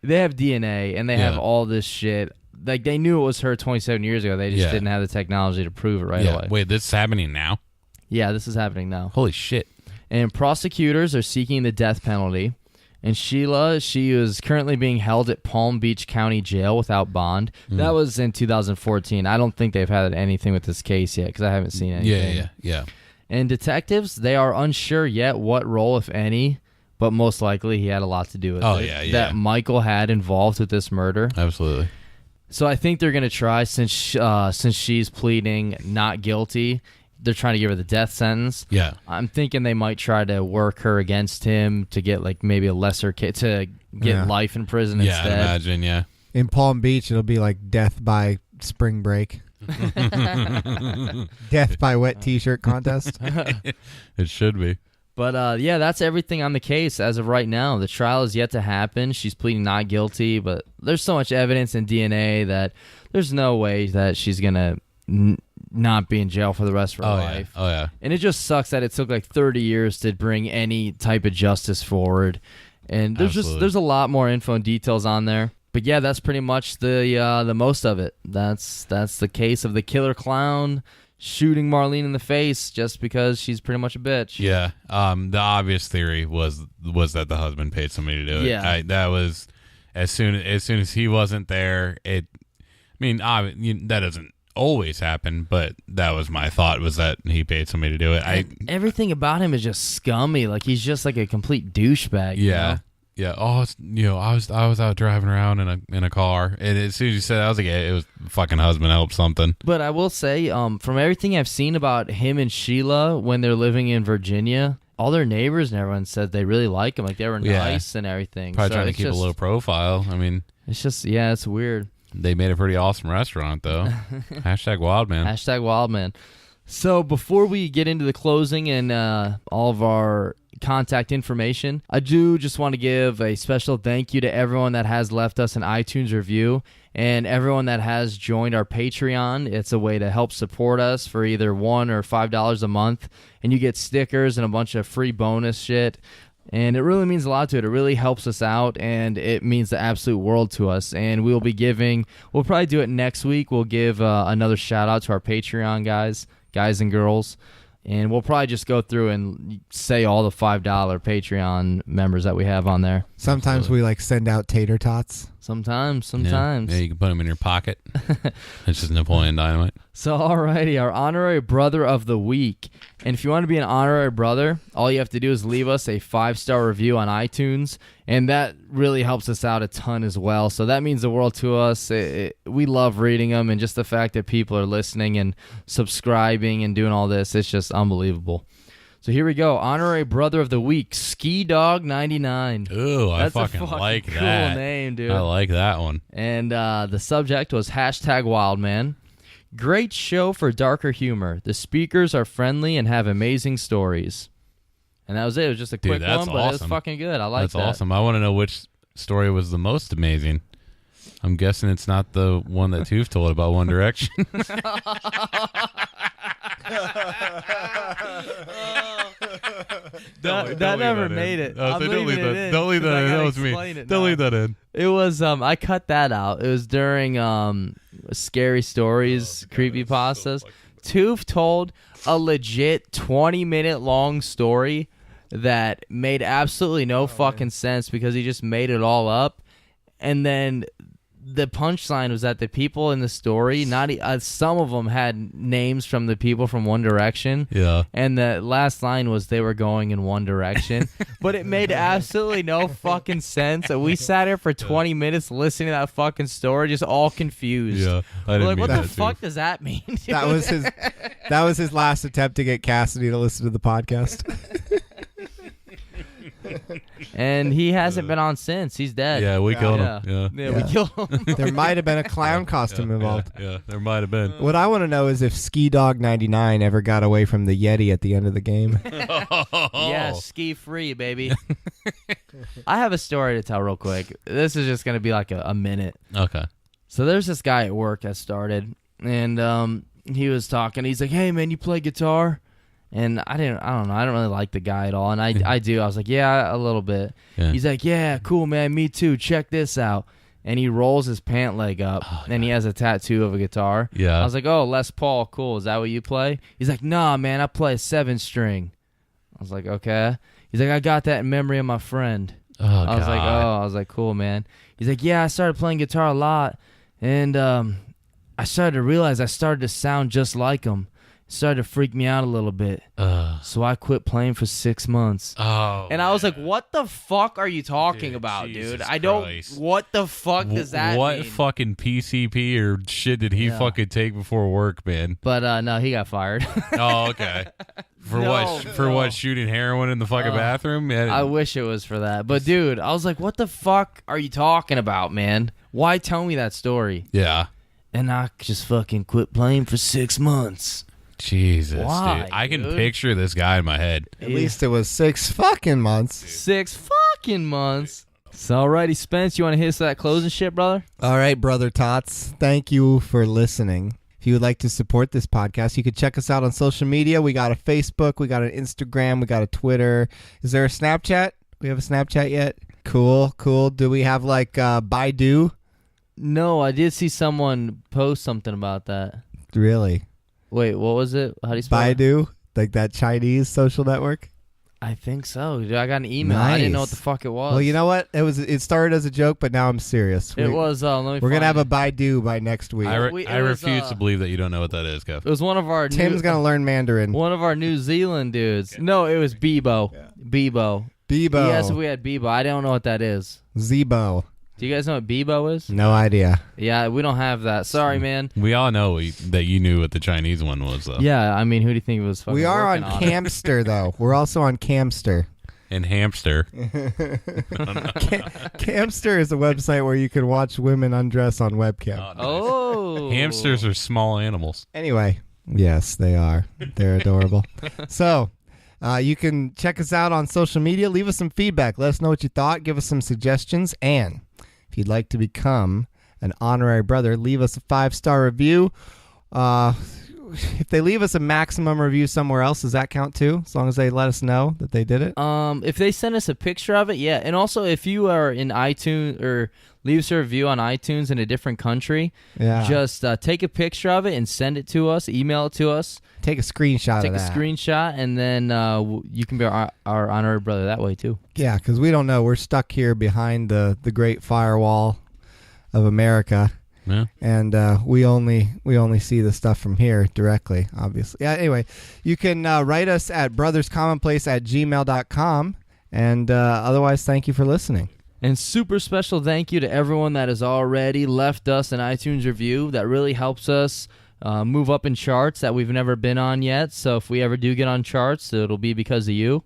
They have DNA, and they have all this shit. Like, they knew it was her 27 years ago. They just didn't have the technology to prove it right away. Wait, this is happening now? Yeah, this is happening now. Holy shit. And prosecutors are seeking the death penalty. And Sheila, she is currently being held at Palm Beach County Jail without bond. That was in 2014. I don't think they've had anything with this case yet because I haven't seen anything. Yeah. And detectives, they are unsure yet what role, if any, but most likely he had a lot to do with it. That Michael had involved with this murder. Absolutely. So I think they're going to try, since she's pleading not guilty, they're trying to give her the death sentence. Yeah. I'm thinking they might try to work her against him to get like maybe a lesser to get life in prison instead. Yeah, I imagine, In Palm Beach, it'll be like death by spring break. Death by wet t-shirt contest. It should be. But that's everything on the case as of right now. The trial is yet to happen. She's pleading not guilty, but there's so much evidence in DNA that there's no way that she's going to not be in jail for the rest of her life. Oh, yeah. And it just sucks that it took like 30 years to bring any type of justice forward. And there's a lot more info and details on there. But yeah, that's pretty much the most of it. That's the case of the killer clown shooting Marlene in the face just because she's pretty much a bitch. Yeah. The obvious theory was that the husband paid somebody to do it. Yeah. That was as soon as he wasn't there. That doesn't always happen, but that was my thought, was that he paid somebody to do it. Everything about him is just scummy. Like, he's just like a complete douchebag. You know? Yeah. Oh, I was out driving around in a car, and as soon as you said that, I was like, yeah, it was fucking husband helped something. But I will say, from everything I've seen about him and Sheila when they're living in Virginia, all their neighbors and everyone said they really like him. Like, they were nice and everything. Probably trying to keep a low profile. I mean, it's just, it's weird. They made a pretty awesome restaurant, though. Hashtag Wildman. Hashtag Wildman. So before we get into the closing and all of our contact information, I do just want to give a special thank you to everyone that has left us an iTunes review and everyone that has joined our Patreon. It's a way to help support us for either $1 or $5 a month, and you get stickers and a bunch of free bonus shit. And it really means a lot to it. It really helps us out, and it means the absolute world to us. And we'll probably do it next week. We'll give another shout out to our Patreon guys and girls. And we'll probably just go through and say all the $5 Patreon members that we have on there. Sometimes we send out tater tots. Sometimes. Yeah, you can put them in your pocket. It's just Napoleon Dynamite. So, alrighty, our honorary brother of the week. And if you want to be an honorary brother, all you have to do is leave us a 5-star review on iTunes, and that really helps us out a ton as well. So that means the world to us. We love reading them, and just the fact that people are listening and subscribing and doing all this, it's just unbelievable. So here we go. Honorary brother of the week, Ski Dog 99. Ooh, I fucking like cool that. Cool name, dude. I like that one. And the subject was hashtag Wildman. Great show for darker humor. The speakers are friendly and have amazing stories. And that was it. It was just a quick one, but it was fucking good. I like that. That's awesome. I want to know which story was the most amazing. I'm guessing it's not the one that Toof told about One Direction. That never made it. Oh, so don't leave that in. That was me. Don't leave that in. It was I cut that out. It was during Scary Stories, creepypastas. Toof told a legit 20-minute long story that made absolutely no fucking sense because he just made it all up. And then the punchline was that the people in the story, some of them had names from the people from One Direction. Yeah. And the last line was they were going in one direction. But it made absolutely no fucking sense. And we sat here for 20 minutes listening to that fucking story, just all confused. Yeah. I didn't mean what that the fuck does that mean? That was his last attempt to get Cassidy to listen to the podcast. And he hasn't been on since. He's dead. Yeah, we killed him. Yeah, we killed him. There might have been a clown costume involved. Yeah, there might have been. What I want to know is if Ski Dog 99 ever got away from the Yeti at the end of the game. Yeah, ski free, baby. I have a story to tell real quick. This is just going to be like a minute. Okay. So there's this guy at work that started, and he was talking. He's like, hey, man, you play guitar? And I don't know. I don't really like the guy at all. And I do. I was like, yeah, a little bit. Yeah. He's like, yeah, cool, man. Me too. Check this out. And he rolls his pant leg up, and he has a tattoo of a guitar. Yeah. I was like, oh, Les Paul, cool. Is that what you play? He's like, nah, man, I play a 7-string. I was like, okay. He's like, I got that in memory of my friend. I was like, cool, man. He's like, yeah, I started playing guitar a lot, and I started to realize I started to sound just like him. Started to freak me out a little bit. So I quit playing for 6 months. Oh, and I was like, what the fuck are you talking about, Jesus dude? I don't... Christ. What the fuck does that mean? What fucking PCP or shit did he fucking take before work, man? But no, he got fired. Oh, okay. For what? Shooting heroin in the fucking bathroom? Man. I wish it was for that. But dude, I was like, what the fuck are you talking about, man? Why tell me that story? Yeah. And I just fucking quit playing for 6 months. Jesus, Why, dude. I can dude? picture this guy in my head. At least it was 6 fucking months. 6 fucking months. So, alrighty, Spence, you want to hit us that closing shit, brother? All right, Brother Tots. Thank you for listening. If you would like to support this podcast, you can check us out on social media. We got a Facebook, we got an Instagram, we got a Twitter. Is there a Snapchat? We have a Snapchat yet? Cool. Do we have Baidu? No, I did see someone post something about that. Really? Wait, what was it? How do you spell Baidu? Like that Chinese social network? I think so. Dude, I got an email. Nice. I didn't know what the fuck it was. Well, you know what? It started as a joke, but now I'm serious. It was. Let me. We're gonna have a Baidu by next week. I refuse to believe that you don't know what that is, Kev. It was one of our. Tim's gonna learn Mandarin. One of our New Zealand dudes. No, it was Bebo. Yeah. Bebo. Bebo. Yes, we had Bebo. I don't know what that is. Zebo. Do you guys know what Bebo is? No idea. Yeah, we don't have that. Sorry, man. We all know that you knew what the Chinese one was, though. Yeah, I mean, who do you think was fucking We are on working it? Camster, though. We're also on Camster. And hamster. Camster is a website where you can watch women undress on webcam. Oh. Hamsters are small animals. Anyway, yes, they are. They're adorable. So, you can check us out on social media. Leave us some feedback. Let us know what you thought. Give us some suggestions. And if you'd like to become an honorary brother, leave us a 5-star review. If they leave us a maximum review somewhere else, does that count too? As long as they let us know that they did it? If they send us a picture of it, yeah. And also, if you are in iTunes or leave us a review on iTunes in a different country, just take a picture of it and send it to us. Email it to us. Take a screenshot Take of that. a screenshot, and then you can be our honorary brother that way too. Yeah, because we don't know. We're stuck here behind the great firewall of America. Yeah. And we only see the stuff from here directly, obviously. Yeah. Anyway, you can write us at BrothersCommon.Place@gmail.com. And otherwise, thank you for listening. And super special thank you to everyone that has already left us an iTunes review. That really helps us move up in charts that we've never been on yet. So if we ever do get on charts, it'll be because of you.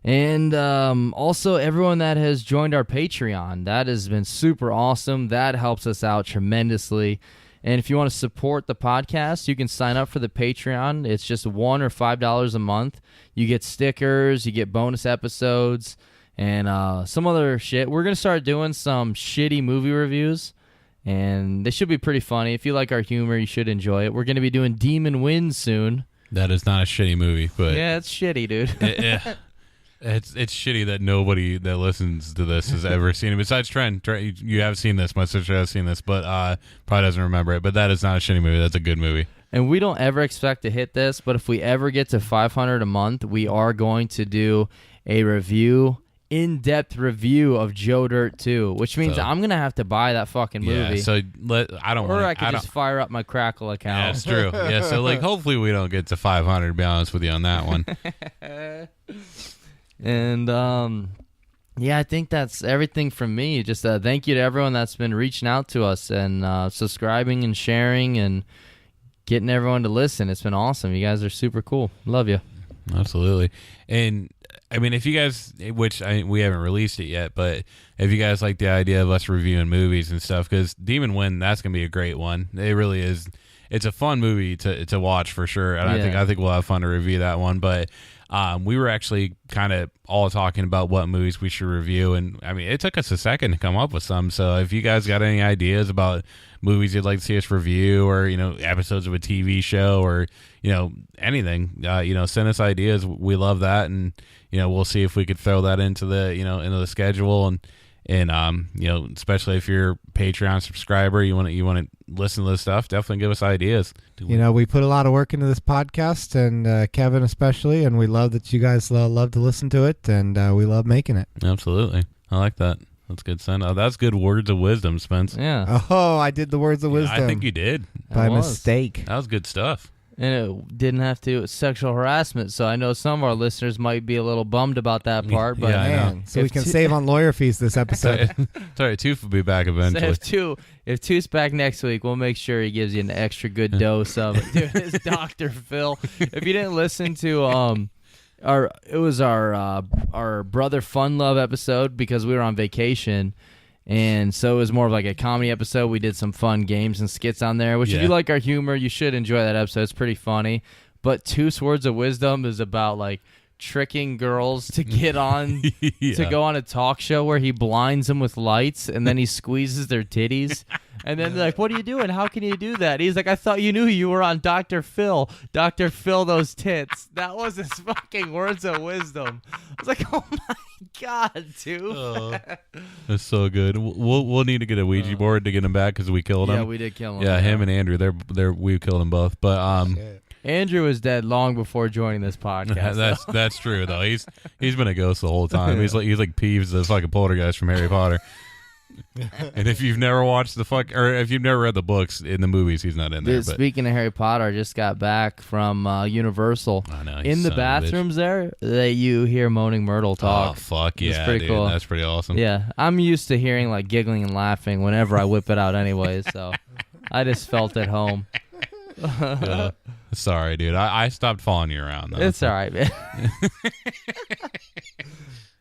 And also everyone that has joined our Patreon. That has been super awesome. That helps us out tremendously. And if you want to support the podcast, you can sign up for the Patreon. It's just $1 or $5 a month. You get stickers, you get bonus episodes, and some other shit. We're going to start doing some shitty movie reviews, and they should be pretty funny. If you like our humor, you should enjoy it. We're going to be doing Demon Wind soon. That is not a shitty movie, but Yeah, it's shitty, dude. It's shitty that nobody that listens to this has ever seen it. Besides Trent, you have seen this. My sister has seen this, but probably doesn't remember it. But that is not a shitty movie. That's a good movie. And we don't ever expect to hit this, but if we ever get to 500 a month, we are going to do a review, in-depth review of Joe Dirt 2, which means I'm going to have to buy that fucking movie. Yeah, so I don't Or want I could just fire up my Crackle account. Yeah, that's true. Yeah, so hopefully we don't get to 500, to be honest with you on that one. And yeah, I think that's everything from me. Just thank you to everyone that's been reaching out to us and subscribing and sharing and getting everyone to listen. It's been awesome. You guys are super cool. Love you. Absolutely. And I mean, if you guys, we haven't released it yet, but if you guys like the idea of us reviewing movies and stuff, because Demon Wind, that's gonna be a great one. It really is. It's a fun movie to watch for sure, and I think we'll have fun to review that one. But we were actually kind of all talking about what movies we should review, and I mean, it took us a second to come up with some. So if you guys got any ideas about movies you'd like to see us review, or episodes of a TV show, or anything, send us ideas. We love that, and we'll see if we could throw that into the into the schedule, and especially if you're a Patreon subscriber, you want to listen to this stuff, definitely give us ideas. We put a lot of work into this podcast, and Kevin especially, and we love that you guys love to listen to it, and we love making it. Absolutely. I like that. That's good, son. Oh, that's good words of wisdom, Spence. Yeah. Oh, I did the words of wisdom. I think you did. By mistake. That was good stuff. And it didn't have to do with sexual harassment, so I know some of our listeners might be a little bummed about that part. But Yeah, I know. Man, so we can save on lawyer fees this episode. Sorry, Tooth will be back eventually. If Tooth's back next week, we'll make sure he gives you an extra good dose of it. Dude, it's Dr. Phil. If you didn't listen to our Brother Fun Love episode, because we were on vacation, and so it was more of like a comedy episode. We did some fun games and skits on there, which if you like our humor, you should enjoy that episode. It's pretty funny. But Tooth's Words of Wisdom is about tricking girls to get on to go on a talk show where he blinds them with lights and then he squeezes their titties. And then they're like, what are you doing? How can you do that? He's like, I thought you knew you were on Dr. Phil. Dr. Phil, those tits. That was his fucking words of wisdom. I was like, oh my God, dude. That's so good. We'll need to get a Ouija board to get him back because we killed him. Yeah, we did kill him. Yeah, him and Andrew, we killed them both. But Andrew was dead long before joining this podcast. that's true though. He's been a ghost the whole time. He's like Peeves, the fucking poltergeist from Harry Potter. And if you've never watched or if you've never read the books in the movies, he's not in there. Dude, speaking of Harry Potter, I just got back from Universal. I know, in the bathrooms there, you hear Moaning Myrtle talk. Oh, fuck yeah, it's pretty dude. cool. That's pretty awesome. Yeah, I'm used to hearing like giggling and laughing whenever I whip it out anyways, so I just felt at home. Sorry, dude. I stopped following you around, though. It's all right, man.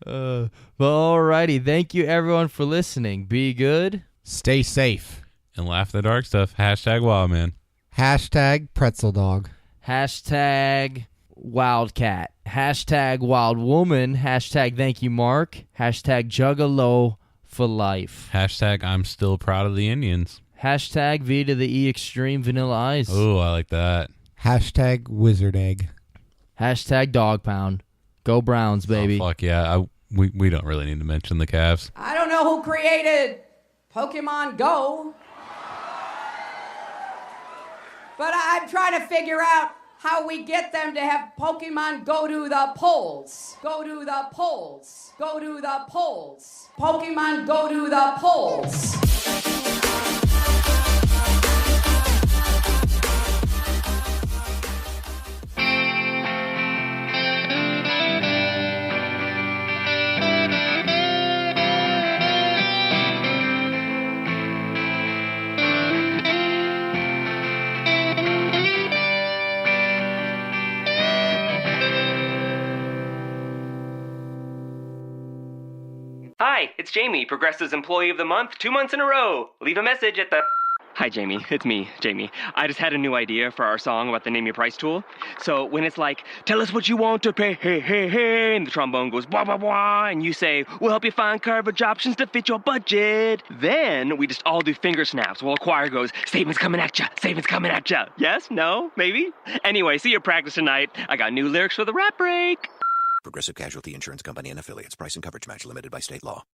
But alrighty, thank you everyone for listening. Be good. Stay safe. And laugh at the dark stuff. Hashtag Wildman. Hashtag pretzel dog. Hashtag Wildcat. Hashtag Wild Woman. Hashtag Thank You Mark. Hashtag Juggalo for life. Hashtag I'm still proud of the Indians. Hashtag V to the E Extreme Vanilla Ice. Oh, I like that. Hashtag wizard egg. Hashtag Dog Pound. Go Browns, baby. Oh, fuck yeah. We don't really need to mention the Cavs. I don't know who created Pokemon Go, but I'm trying to figure out how we get them to have Pokemon go to the polls. Go to the polls. Go to the polls. Pokemon go to the polls. Hi, it's Jamie, Progressive's Employee of the Month, 2 months in a row. Leave a message at the... Hi, Jamie. It's me, Jamie. I just had a new idea for our song about the Name Your Price tool. So when it's like, tell us what you want to pay, hey, hey, hey, and the trombone goes, blah, blah, blah, and you say, we'll help you find coverage options to fit your budget. Then we just all do finger snaps while a choir goes, savings coming at ya, savings coming at ya. Yes? No? Maybe? Anyway, see your practice tonight. I got new lyrics for the rap break. Progressive Casualty Insurance Company and Affiliates. Price and coverage match limited by state law.